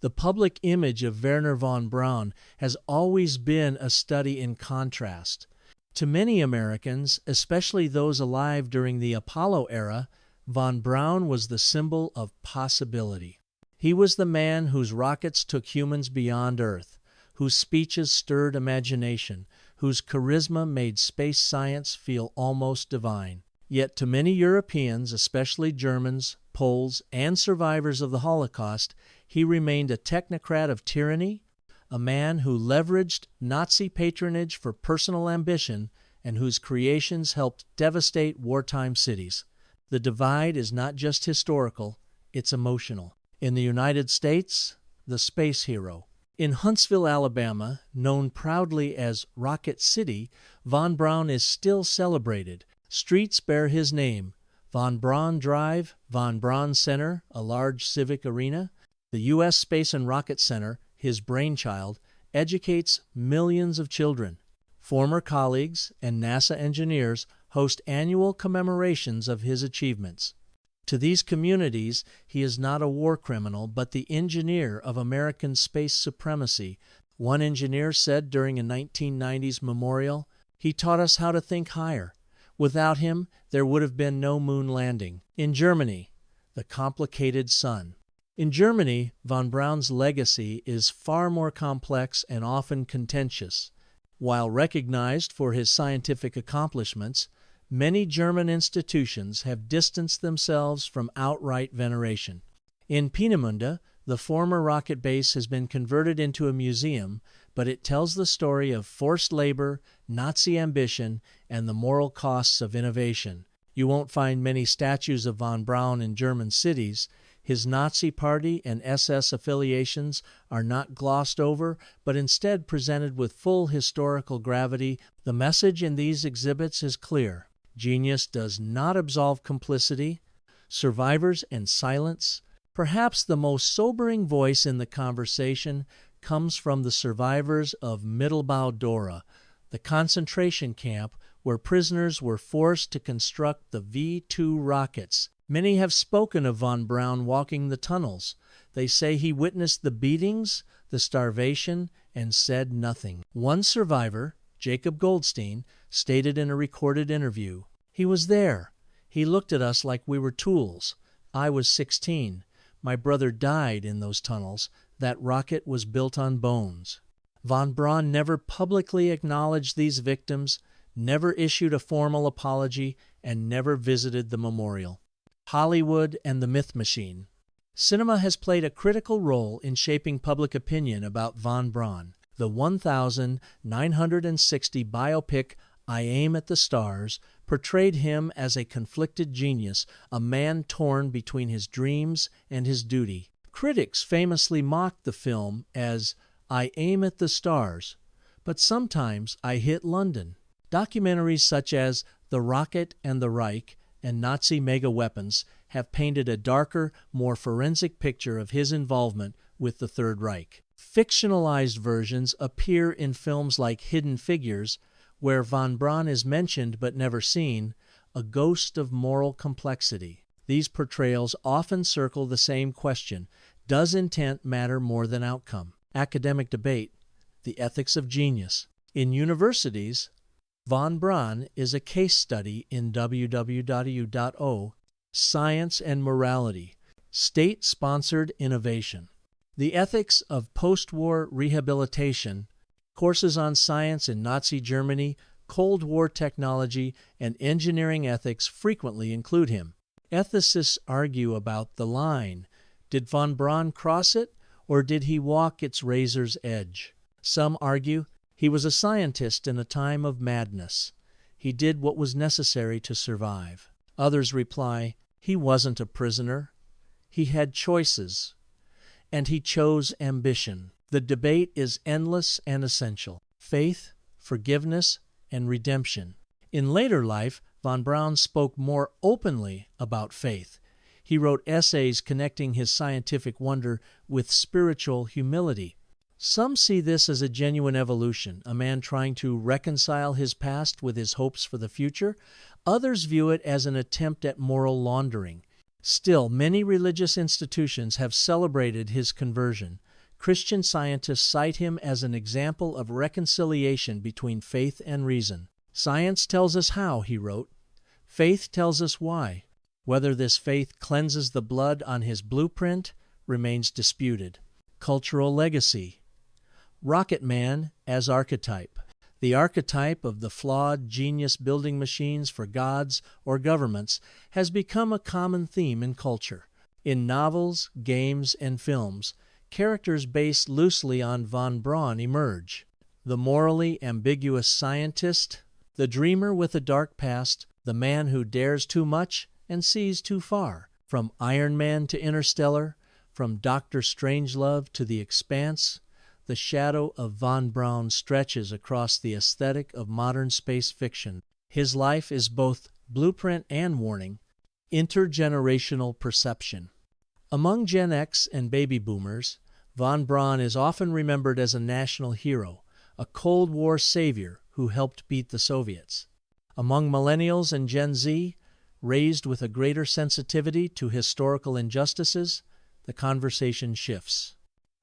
The public image of Wernher von Braun has always been a study in contrast. To many Americans, especially those alive during the Apollo era, von Braun was the symbol of possibility. He was the man whose rockets took humans beyond Earth, whose speeches stirred imagination, whose charisma made space science feel almost divine. Yet to many Europeans, especially Germans, Poles, and survivors of the Holocaust, he remained a technocrat of tyranny, a man who leveraged Nazi patronage for personal ambition and whose creations helped devastate wartime cities. The divide is not just historical, it's emotional. In the United States, the space hero. In Huntsville, Alabama, known proudly as Rocket City, von Braun is still celebrated. Streets bear his name. Von Braun Drive, Von Braun Center, a large civic arena. The U.S. Space and Rocket Center, his brainchild, educates millions of children. Former colleagues and NASA engineers host annual commemorations of his achievements. To these communities, he is not a war criminal, but the engineer of American space supremacy. One engineer said during a 1990s memorial, "He taught us how to think higher. Without him, there would have been no moon landing." In Germany, the complicated sun. In Germany, von Braun's legacy is far more complex and often contentious. While recognized for his scientific accomplishments, many German institutions have distanced themselves from outright veneration. In Peenemünde, The former rocket base has been converted into a museum, but it tells the story of forced labor, Nazi ambition, and the moral costs of innovation. You won't find many statues of von Braun in German cities. His Nazi Party and SS affiliations are not glossed over, but instead presented with full historical gravity. The message in these exhibits is clear. Genius does not absolve complicity, survivors, and silence. Perhaps the most sobering voice in the conversation comes from the survivors of Mittelbau Dora, the concentration camp where prisoners were forced to construct the V-2 rockets. Many have spoken of von Braun walking the tunnels. They say he witnessed the beatings, the starvation, and said nothing. One survivor, Jacob Goldstein, stated in a recorded interview, "He was there. He looked at us like we were tools. I was 16. My brother died in those tunnels. That rocket was built on bones." Von Braun never publicly acknowledged these victims, never issued a formal apology, and never visited the memorial. Hollywood and the myth machine. Cinema has played a critical role in shaping public opinion about von Braun. The 1,960 biopic I Aim at the Stars portrayed him as a conflicted genius, a man torn between his dreams and his duty. Critics famously mocked the film as I aim at the stars, but sometimes I hit London. Documentaries such as The Rocket and the Reich and Nazi Mega Weapons have painted a darker, more forensic picture of his involvement with the Third Reich. Fictionalized versions appear in films like Hidden Figures, where von Braun is mentioned but never seen, a ghost of moral complexity. These portrayals often circle the same question: does intent matter more than outcome? Academic debate, the ethics of genius. In universities, von Braun is a case study in www.o, Science and Morality, State-Sponsored Innovation. The Ethics of Post-War Rehabilitation, courses on science in Nazi Germany, Cold War technology, and engineering ethics frequently include him. Ethicists argue about the line. Did von Braun cross it, or did he walk its razor's edge? Some argue he was a scientist in a time of madness. He did what was necessary to survive. Others reply, he wasn't a prisoner. He had choices, and he chose ambition. The debate is endless and essential. Faith, forgiveness, and redemption. In later life, von Braun spoke more openly about faith. He wrote essays connecting his scientific wonder with spiritual humility. Some see this as a genuine evolution, a man trying to reconcile his past with his hopes for the future. Others view it as an attempt at moral laundering. Still, many religious institutions have celebrated his conversion. Christian scientists cite him as an example of reconciliation between faith and reason. Science tells us how, he wrote. Faith tells us why. Whether this faith cleanses the blood on his blueprint remains disputed. Cultural legacy. Rocket Man as archetype. The archetype of the flawed genius building machines for gods or governments has become a common theme in culture. In novels, games, and films, characters based loosely on von Braun emerge. The morally ambiguous scientist, the dreamer with a dark past, the man who dares too much and sees too far. From Iron Man to Interstellar, from Dr. Strangelove to The Expanse, the shadow of von Braun stretches across the aesthetic of modern space fiction. His life is both blueprint and warning. Intergenerational perception. Among Gen X and baby boomers, von Braun is often remembered as a national hero, a Cold War savior who helped beat the Soviets. Among millennials and Gen Z, raised with a greater sensitivity to historical injustices, the conversation shifts.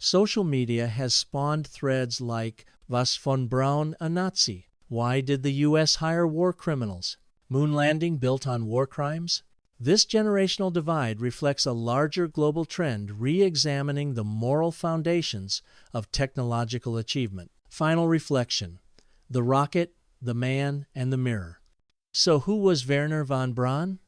Social media has spawned threads like, Was von Braun a Nazi? Why did the U.S. hire war criminals? Moon landing built on war crimes? This generational divide reflects a larger global trend re-examining the moral foundations of technological achievement. Final reflection. The rocket, the man, and the mirror. So who was Wernher von Braun?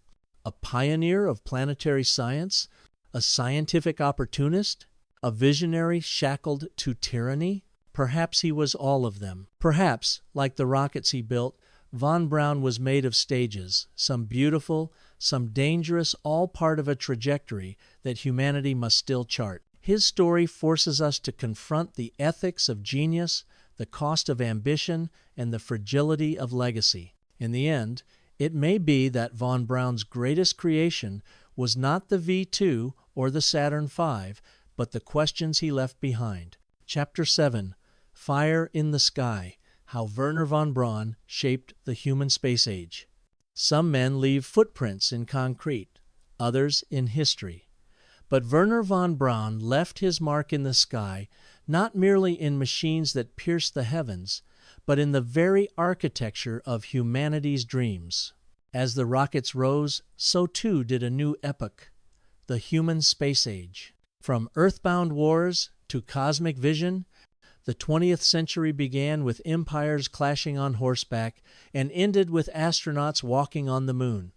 A pioneer of planetary science? A scientific opportunist? A visionary shackled to tyranny? Perhaps he was all of them. Perhaps, like the rockets he built, von Braun was made of stages, some beautiful, some dangerous, all part of a trajectory that humanity must still chart. His story forces us to confront the ethics of genius, the cost of ambition, and the fragility of legacy. In the end, it may be that von Braun's greatest creation was not the V2 or the Saturn V, but the questions he left behind. Chapter 7, Fire in the Sky, How Wernher von Braun Shaped the Human Space Age. Some men leave footprints in concrete, others in history. But Wernher von Braun left his mark in the sky, not merely in machines that pierce the heavens, but in the very architecture of humanity's dreams. As the rockets rose, so too did a new epoch, the human space age. From earthbound wars to cosmic vision, the 20th century began with empires clashing on horseback and ended with astronauts walking on the moon.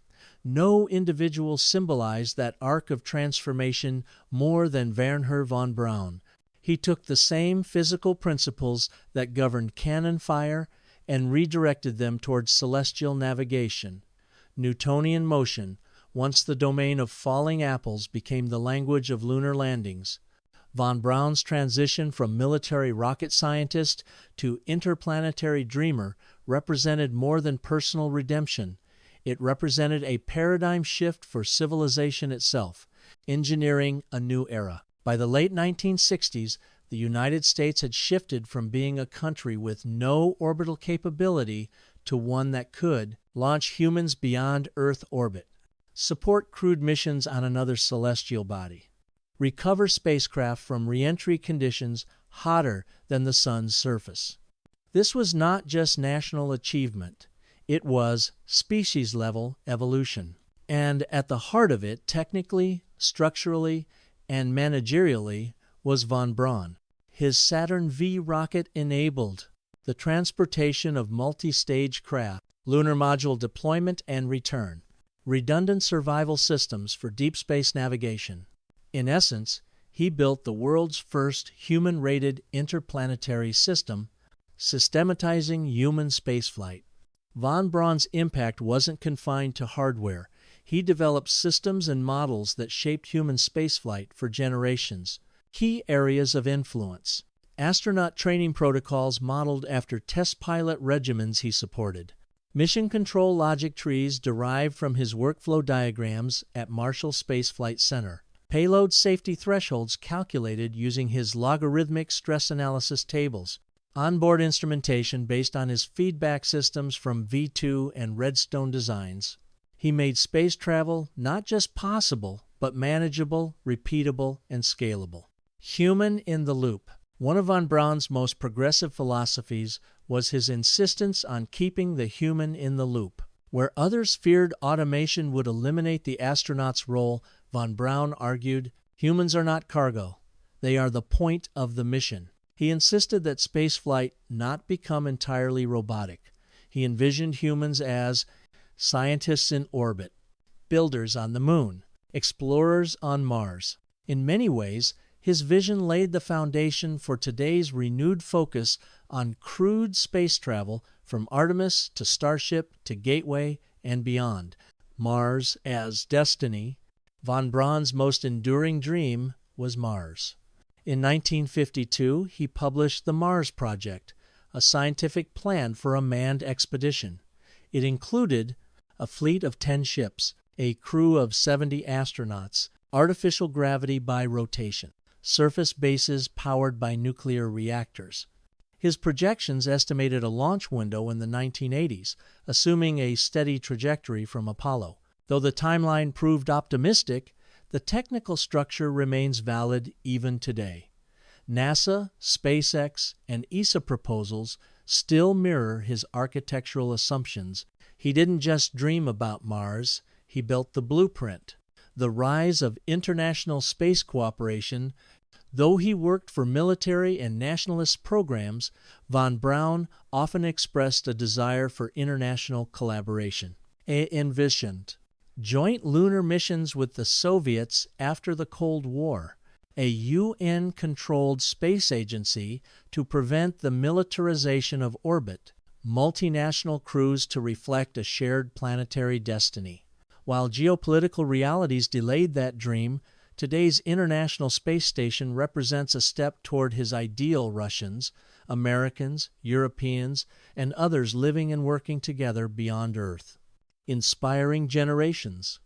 No individual symbolized that arc of transformation more than Wernher von Braun. He took the same physical principles that governed cannon fire and redirected them towards celestial navigation. Newtonian motion, once the domain of falling apples, became the language of lunar landings. Von Braun's transition from military rocket scientist to interplanetary dreamer represented more than personal redemption. It represented a paradigm shift for civilization itself, engineering a new era. By the late 1960s, the United States had shifted from being a country with no orbital capability to one that could launch humans beyond Earth orbit, support crewed missions on another celestial body, recover spacecraft from re-entry conditions hotter than the sun's surface. This was not just national achievement. It was species-level evolution. And at the heart of it, technically, structurally, and managerially, was von Braun. His Saturn V rocket enabled the transportation of multi-stage craft, lunar module deployment and return, redundant survival systems for deep space navigation. In essence, he built the world's first human-rated interplanetary system, systematizing human spaceflight. Von Braun's impact wasn't confined to hardware. He developed systems and models that shaped human spaceflight for generations. Key areas of influence: astronaut training protocols modeled after test pilot regimens he supported, mission control logic trees derived from his workflow diagrams at Marshall Space Flight Center, payload safety thresholds calculated using his logarithmic stress analysis tables, onboard instrumentation based on his feedback systems from V2 and Redstone designs. He made space travel not just possible, but manageable, repeatable, and scalable. Human in the loop. One of von Braun's most progressive philosophies was his insistence on keeping the human in the loop. Where others feared automation would eliminate the astronaut's role, von Braun argued, humans are not cargo. They are the point of the mission. He insisted that spaceflight not become entirely robotic. He envisioned humans as scientists in orbit, builders on the moon, explorers on Mars. In many ways, his vision laid the foundation for today's renewed focus on crewed space travel from Artemis to Starship to Gateway and beyond. Mars as destiny. Von Braun's most enduring dream was Mars. In 1952, he published the Mars Project, a scientific plan for a manned expedition. It included a fleet of 10 ships, a crew of 70 astronauts, artificial gravity by rotation, surface bases powered by nuclear reactors. His projections estimated a launch window in the 1980s, assuming a steady trajectory from Apollo. Though the timeline proved optimistic, the technical structure remains valid even today. NASA, SpaceX, and ESA proposals still mirror his architectural assumptions. He didn't just dream about Mars, he built the blueprint. The rise of international space cooperation. Though he worked for military and nationalist programs, von Braun often expressed a desire for international collaboration. He envisioned joint lunar missions with the Soviets after the Cold War, a UN-controlled space agency to prevent the militarization of orbit, multinational crews to reflect a shared planetary destiny. While geopolitical realities delayed that dream, today's International Space Station represents a step toward his ideal Russians, Americans, Europeans, and others living and working together beyond Earth. Inspiring generations.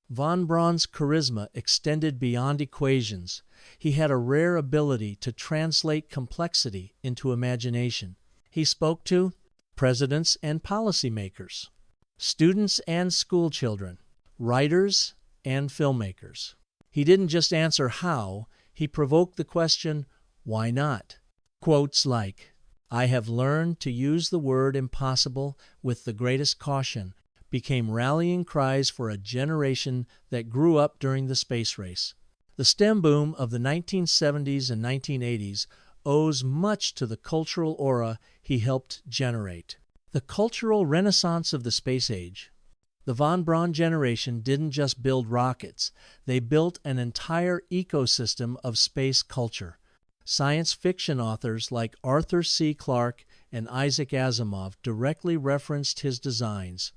Von Braun's charisma extended beyond equations. He had a rare ability to translate complexity into imagination. He spoke to presidents and policymakers, students and schoolchildren, writers and filmmakers. He didn't just answer how, he provoked the question, why not? Quotes like, "I have learned to use the word impossible with the greatest caution," became rallying cries for a generation that grew up during the space race. The STEM boom of the 1970s and 1980s owes much to the cultural aura he helped generate. The cultural renaissance of the space age. The von Braun generation didn't just build rockets, they built an entire ecosystem of space culture. Science fiction authors like Arthur C. Clarke and Isaac Asimov directly referenced his designs.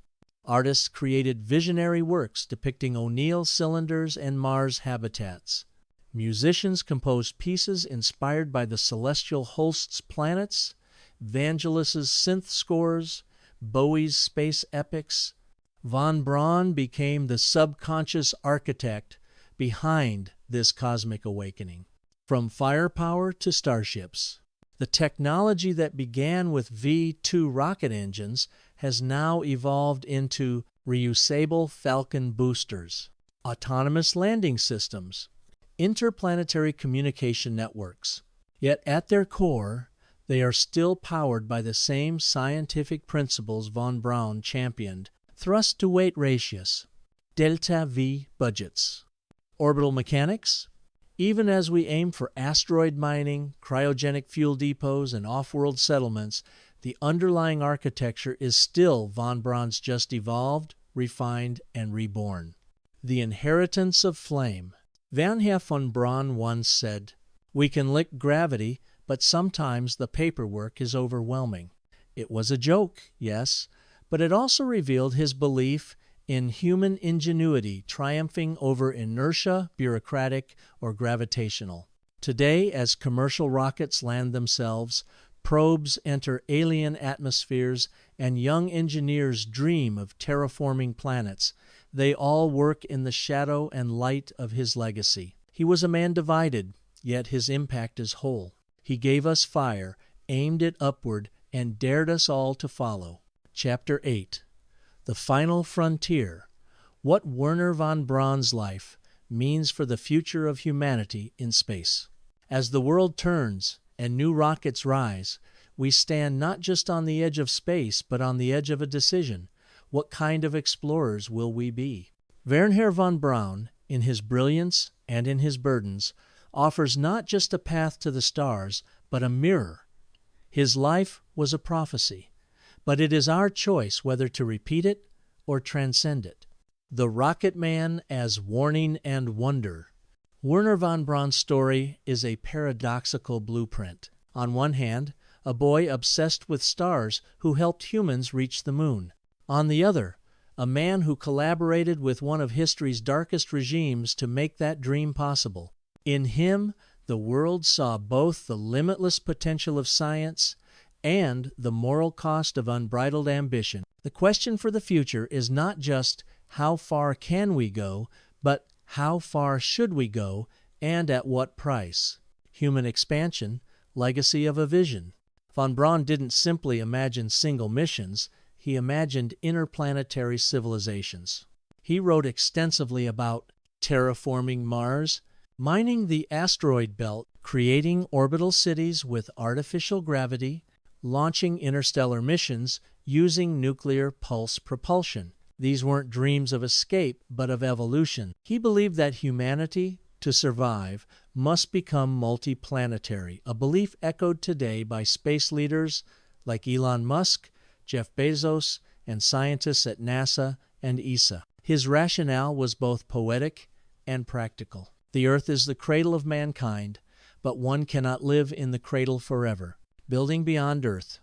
Artists created visionary works depicting O'Neill cylinders and Mars habitats. Musicians composed pieces inspired by the celestial host's planets, Vangelis's synth scores, Bowie's space epics. Von Braun became the subconscious architect behind this cosmic awakening. From firepower to starships, the technology that began with V-2 rocket engines has now evolved into reusable Falcon boosters, autonomous landing systems, interplanetary communication networks. Yet at their core, they are still powered by the same scientific principles von Braun championed: thrust-to-weight ratios, delta-V budgets, orbital mechanics. Even as we aim for asteroid mining, cryogenic fuel depots, and off-world settlements, the underlying architecture is still von Braun's, just evolved, refined, and reborn. The inheritance of flame. Wernher von Braun once said, "We can lick gravity, but sometimes the paperwork is overwhelming." It was a joke, yes, but it also revealed his belief in human ingenuity triumphing over inertia, bureaucratic, or gravitational. Today, as commercial rockets land themselves, probes enter alien atmospheres, and young engineers dream of terraforming planets, they all work in the shadow and light of his legacy. He was a man divided, yet his impact is whole. He gave us fire, aimed it upward, and dared us all to follow. Chapter 8. The Final Frontier. What Wernher von Braun's life means for the future of humanity in space. As the world turns and new rockets rise, we stand not just on the edge of space, but on the edge of a decision. What kind of explorers will we be? Wernher von Braun, in his brilliance and in his burdens, offers not just a path to the stars, but a mirror. His life was a prophecy, but it is our choice whether to repeat it or transcend it. The Rocket Man as warning and wonder. Wernher von Braun's story is a paradoxical blueprint. On one hand, a boy obsessed with stars who helped humans reach the moon. On the other, a man who collaborated with one of history's darkest regimes to make that dream possible. In him, the world saw both the limitless potential of science and the moral cost of unbridled ambition. The question for the future is not just how far can we go, but how far should we go and at what price? Human expansion, legacy of a vision. Von Braun didn't simply imagine single missions, he imagined interplanetary civilizations. He wrote extensively about terraforming Mars, mining the asteroid belt, creating orbital cities with artificial gravity, launching interstellar missions using nuclear pulse propulsion. These weren't dreams of escape, but of evolution. He believed that humanity, to survive, must become multiplanetary, a belief echoed today by space leaders like Elon Musk, Jeff Bezos, and scientists at NASA and ESA. His rationale was both poetic and practical. The earth is the cradle of mankind, but one cannot live in the cradle forever. Building Beyond Earth.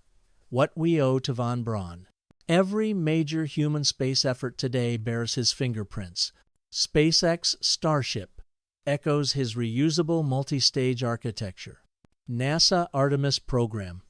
What We Owe to Von Braun. Every major human space effort today bears his fingerprints. SpaceX Starship echoes his reusable multi-stage architecture. NASA Artemis program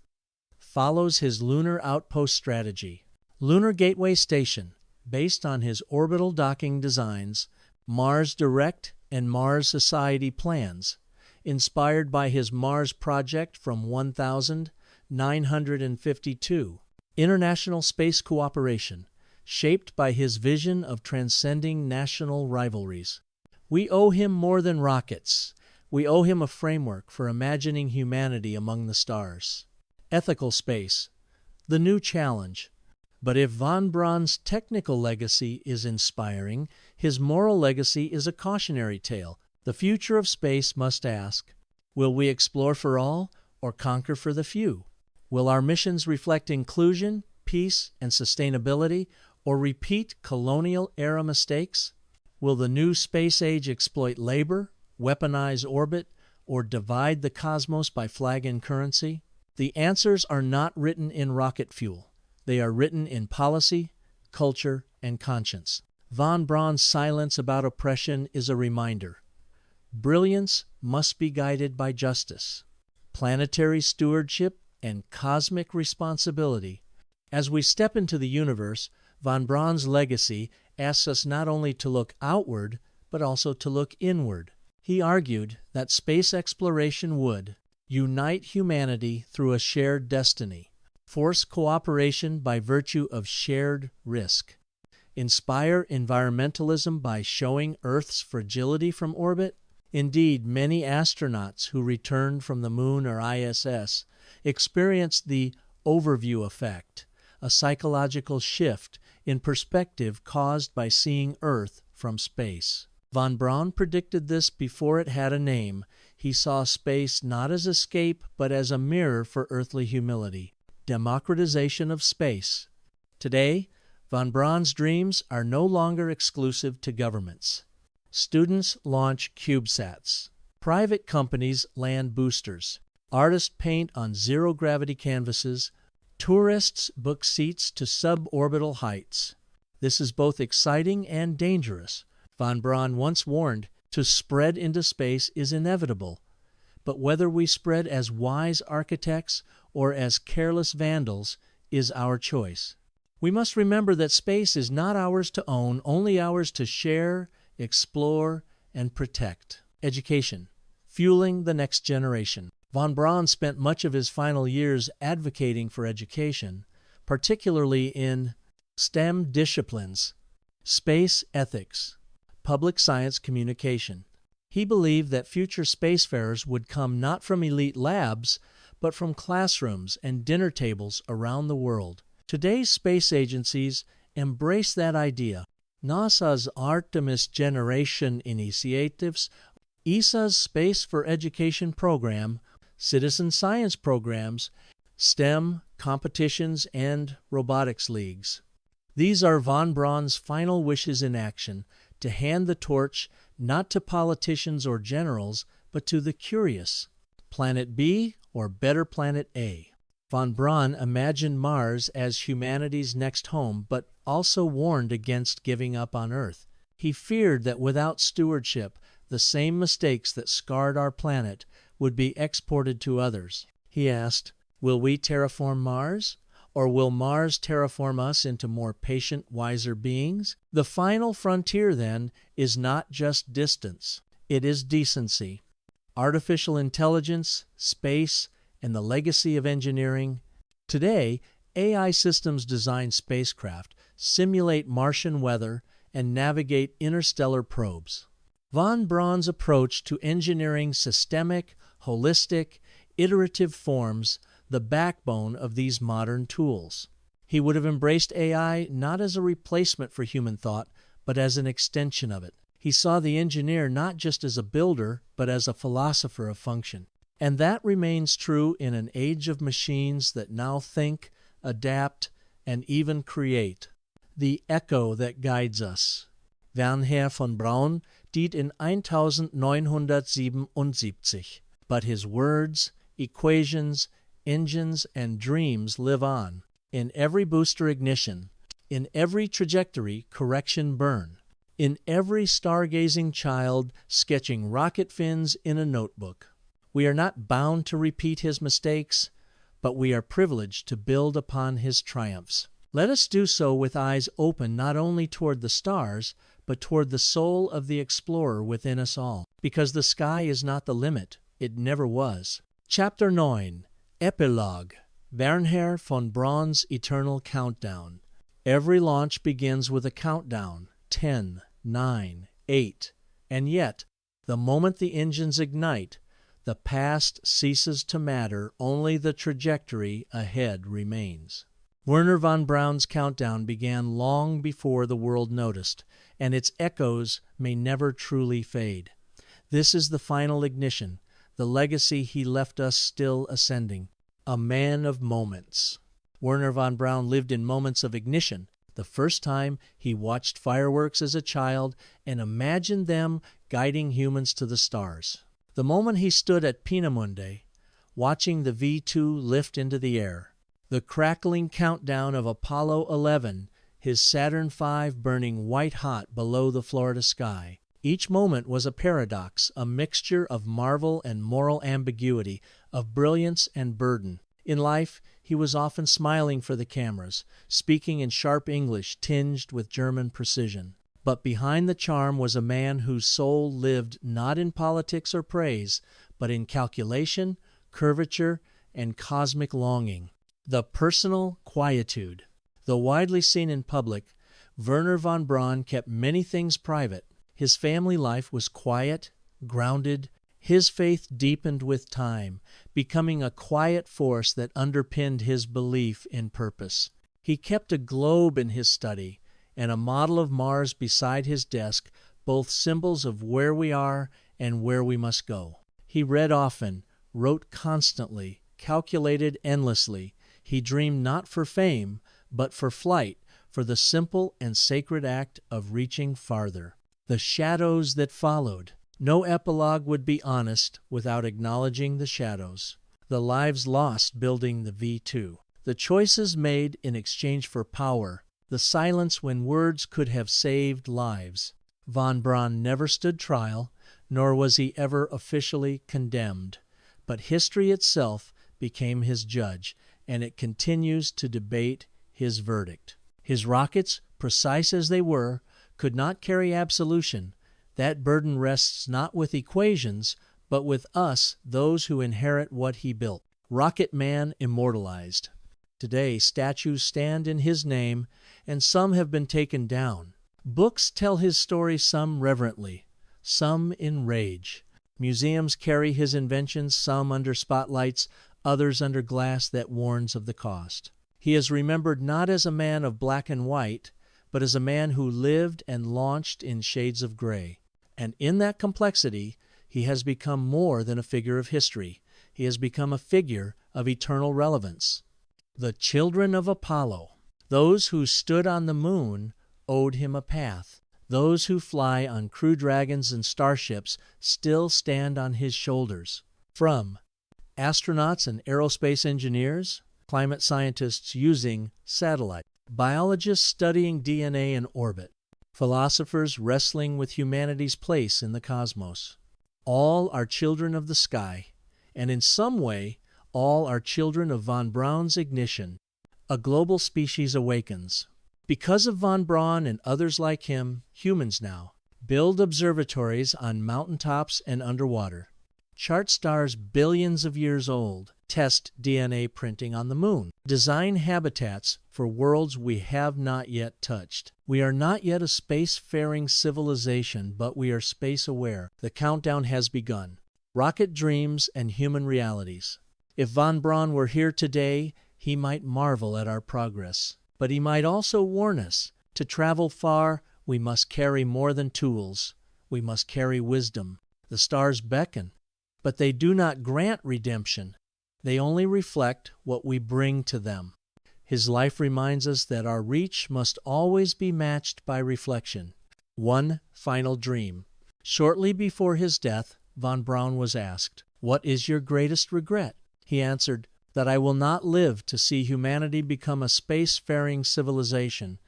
follows his lunar outpost strategy. Lunar Gateway Station, based on his orbital docking designs. Mars Direct and Mars Society plans, inspired by his Mars project from 1952. International space cooperation, shaped by his vision of transcending national rivalries. We owe him more than rockets. We owe him a framework for imagining humanity among the stars. Ethical space, the new challenge. But if von Braun's technical legacy is inspiring, his moral legacy is a cautionary tale. The future of space must ask, will we explore for all or conquer for the few? Will our missions reflect inclusion, peace, and sustainability, or repeat colonial-era mistakes? Will the new space age exploit labor, weaponize orbit, or divide the cosmos by flag and currency? The answers are not written in rocket fuel. They are written in policy, culture, and conscience. Von Braun's silence about oppression is a reminder. Brilliance must be guided by justice, planetary stewardship, and cosmic responsibility. As we step into the universe, von Braun's legacy asks us not only to look outward, but also to look inward. He argued that space exploration would unite humanity through a shared destiny, force cooperation by virtue of shared risk, inspire environmentalism by showing Earth's fragility from orbit. Indeed, many astronauts who returned from the Moon or ISS experienced the overview effect, a psychological shift in perspective caused by seeing Earth from space. Von Braun predicted this before it had a name. He saw space not as escape, but as a mirror for earthly humility. Democratization of space. Today, von Braun's dreams are no longer exclusive to governments. Students launch CubeSats. Private companies land boosters. Artists paint on zero-gravity canvases. Tourists book seats to suborbital heights. This is both exciting and dangerous. Von Braun once warned, to spread into space is inevitable. But whether we spread as wise architects or as careless vandals is our choice. We must remember that space is not ours to own, only ours to share, explore, and protect. Education, fueling the next generation. Von Braun spent much of his final years advocating for education, particularly in STEM disciplines, space ethics, public science communication. He believed that future spacefarers would come not from elite labs, but from classrooms and dinner tables around the world. Today's space agencies embrace that idea. NASA's Artemis generation initiatives, ESA's Space for Education program, citizen science programs, STEM competitions, and robotics leagues. These are von Braun's final wishes in action, to hand the torch not to politicians or generals, but to the curious. Planet B or better Planet A. Von Braun imagined Mars as humanity's next home, but also warned against giving up on Earth. He feared that without stewardship, the same mistakes that scarred our planet would be exported to others. He asked, will we terraform Mars? Or will Mars terraform us into more patient, wiser beings? The final frontier, then, is not just distance. It is decency. Artificial intelligence, space, and the legacy of engineering. Today, AI systems design spacecraft, simulate Martian weather, and navigate interstellar probes. Von Braun's approach to engineering systemic, holistic, iterative forms the backbone of these modern tools. He would have embraced AI not as a replacement for human thought, but as an extension of it. He saw the engineer not just as a builder, but as a philosopher of function. And that remains true in an age of machines that now think, adapt, and even create. The echo that guides us. Wernher von Braun steht in 1977. But his words, equations, engines, and dreams live on. In every booster ignition, in every trajectory correction burn, in every stargazing child sketching rocket fins in a notebook. We are not bound to repeat his mistakes, but we are privileged to build upon his triumphs. Let us do so with eyes open not only toward the stars, but toward the soul of the explorer within us all, because the sky is not the limit. It never was. Chapter 9. Epilogue. Wernher von Braun's Eternal Countdown. Every launch begins with a countdown. 10, 9, 8. And yet, the moment the engines ignite, the past ceases to matter, only the trajectory ahead remains. Wernher von Braun's countdown began long before the world noticed, and its echoes may never truly fade. This is the final ignition, the legacy he left us still ascending. A man of moments. Wernher von Braun lived in moments of ignition. The first time he watched fireworks as a child and imagined them guiding humans to the stars. The moment he stood at Peenemünde, watching the V2 lift into the air. The crackling countdown of Apollo 11, his Saturn V burning white-hot below the Florida sky. Each moment was a paradox, a mixture of marvel and moral ambiguity, of brilliance and burden. In life, he was often smiling for the cameras, speaking in sharp English tinged with German precision. But behind the charm was a man whose soul lived not in politics or praise, but in calculation, curvature, and cosmic longing. The personal quietude. Though widely seen in public, Wernher von Braun kept many things private. His family life was quiet, grounded. His faith deepened with time, becoming a quiet force that underpinned his belief in purpose. He kept a globe in his study and a model of Mars beside his desk, both symbols of where we are and where we must go. He read often, wrote constantly, calculated endlessly. He dreamed not for fame, but for flight, for the simple and sacred act of reaching farther. The shadows that followed. No epilogue would be honest without acknowledging the shadows. The lives lost building the V2. The choices made in exchange for power. The silence when words could have saved lives. Von Braun never stood trial, nor was he ever officially condemned. But history itself became his judge, and it continues to debate his verdict. His rockets, precise as they were, could not carry absolution. That burden rests not with equations, but with us, those who inherit what he built. Rocket Man immortalized. Today, statues stand in his name, and some have been taken down. Books tell his story, some reverently, some in rage. Museums carry his inventions, some under spotlights, others under glass that warns of the cost. He is remembered not as a man of black and white, but as a man who lived and launched in shades of gray. And in that complexity, he has become more than a figure of history. He has become a figure of eternal relevance. The children of Apollo, those who stood on the moon, owed him a path. Those who fly on Crew Dragons and starships still stand on his shoulders. From astronauts and aerospace engineers, climate scientists using satellite, biologists studying DNA in orbit, philosophers wrestling with humanity's place in the cosmos. All are children of the sky, and in some way, all are children of von Braun's ignition. A global species awakens. Because of von Braun and others like him, humans now build observatories on mountaintops and underwater, chart stars billions of years old, test DNA printing on the moon, design habitats for worlds we have not yet touched. We are not yet a space-faring civilization, but we are space-aware. The countdown has begun. Rocket dreams and human realities. If von Braun were here today, he might marvel at our progress. But he might also warn us, to travel far, we must carry more than tools. We must carry wisdom. The stars beckon, but they do not grant redemption. They only reflect what we bring to them. His life reminds us that our reach must always be matched by reflection. One final dream. Shortly before his death, von Braun was asked, "What is your greatest regret?" He answered, "That I will not live to see humanity become a space-faring civilization,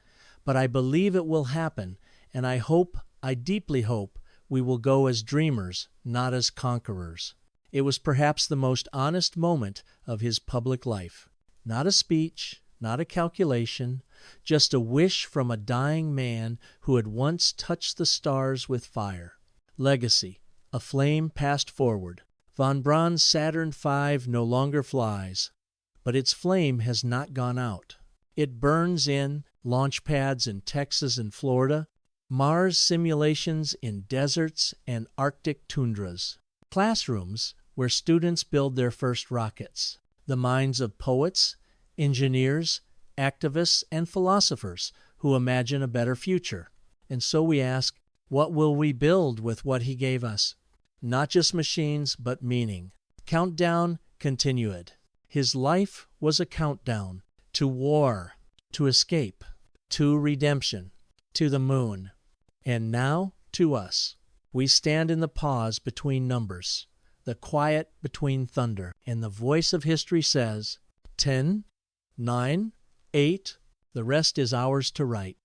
but I believe it will happen, and I deeply hope, we will go as dreamers, not as conquerors." It was perhaps the most honest moment of his public life. Not a speech, not a calculation, just a wish from a dying man who had once touched the stars with fire. Legacy: a flame passed forward. Von Braun's Saturn V no longer flies, but its flame has not gone out. It burns in launch pads in Texas and Florida, Mars simulations in deserts and Arctic tundras, classrooms where students build their first rockets, the minds of poets, engineers, activists, and philosophers who imagine a better future. And so we ask, what will we build with what he gave us? Not just machines, but meaning. Countdown continued. His life was a countdown to war, to escape, to redemption, to the moon, and now to us. We stand in the pause between numbers, the quiet between thunder, and the voice of history says, 10, 9, 8, the rest is ours to write.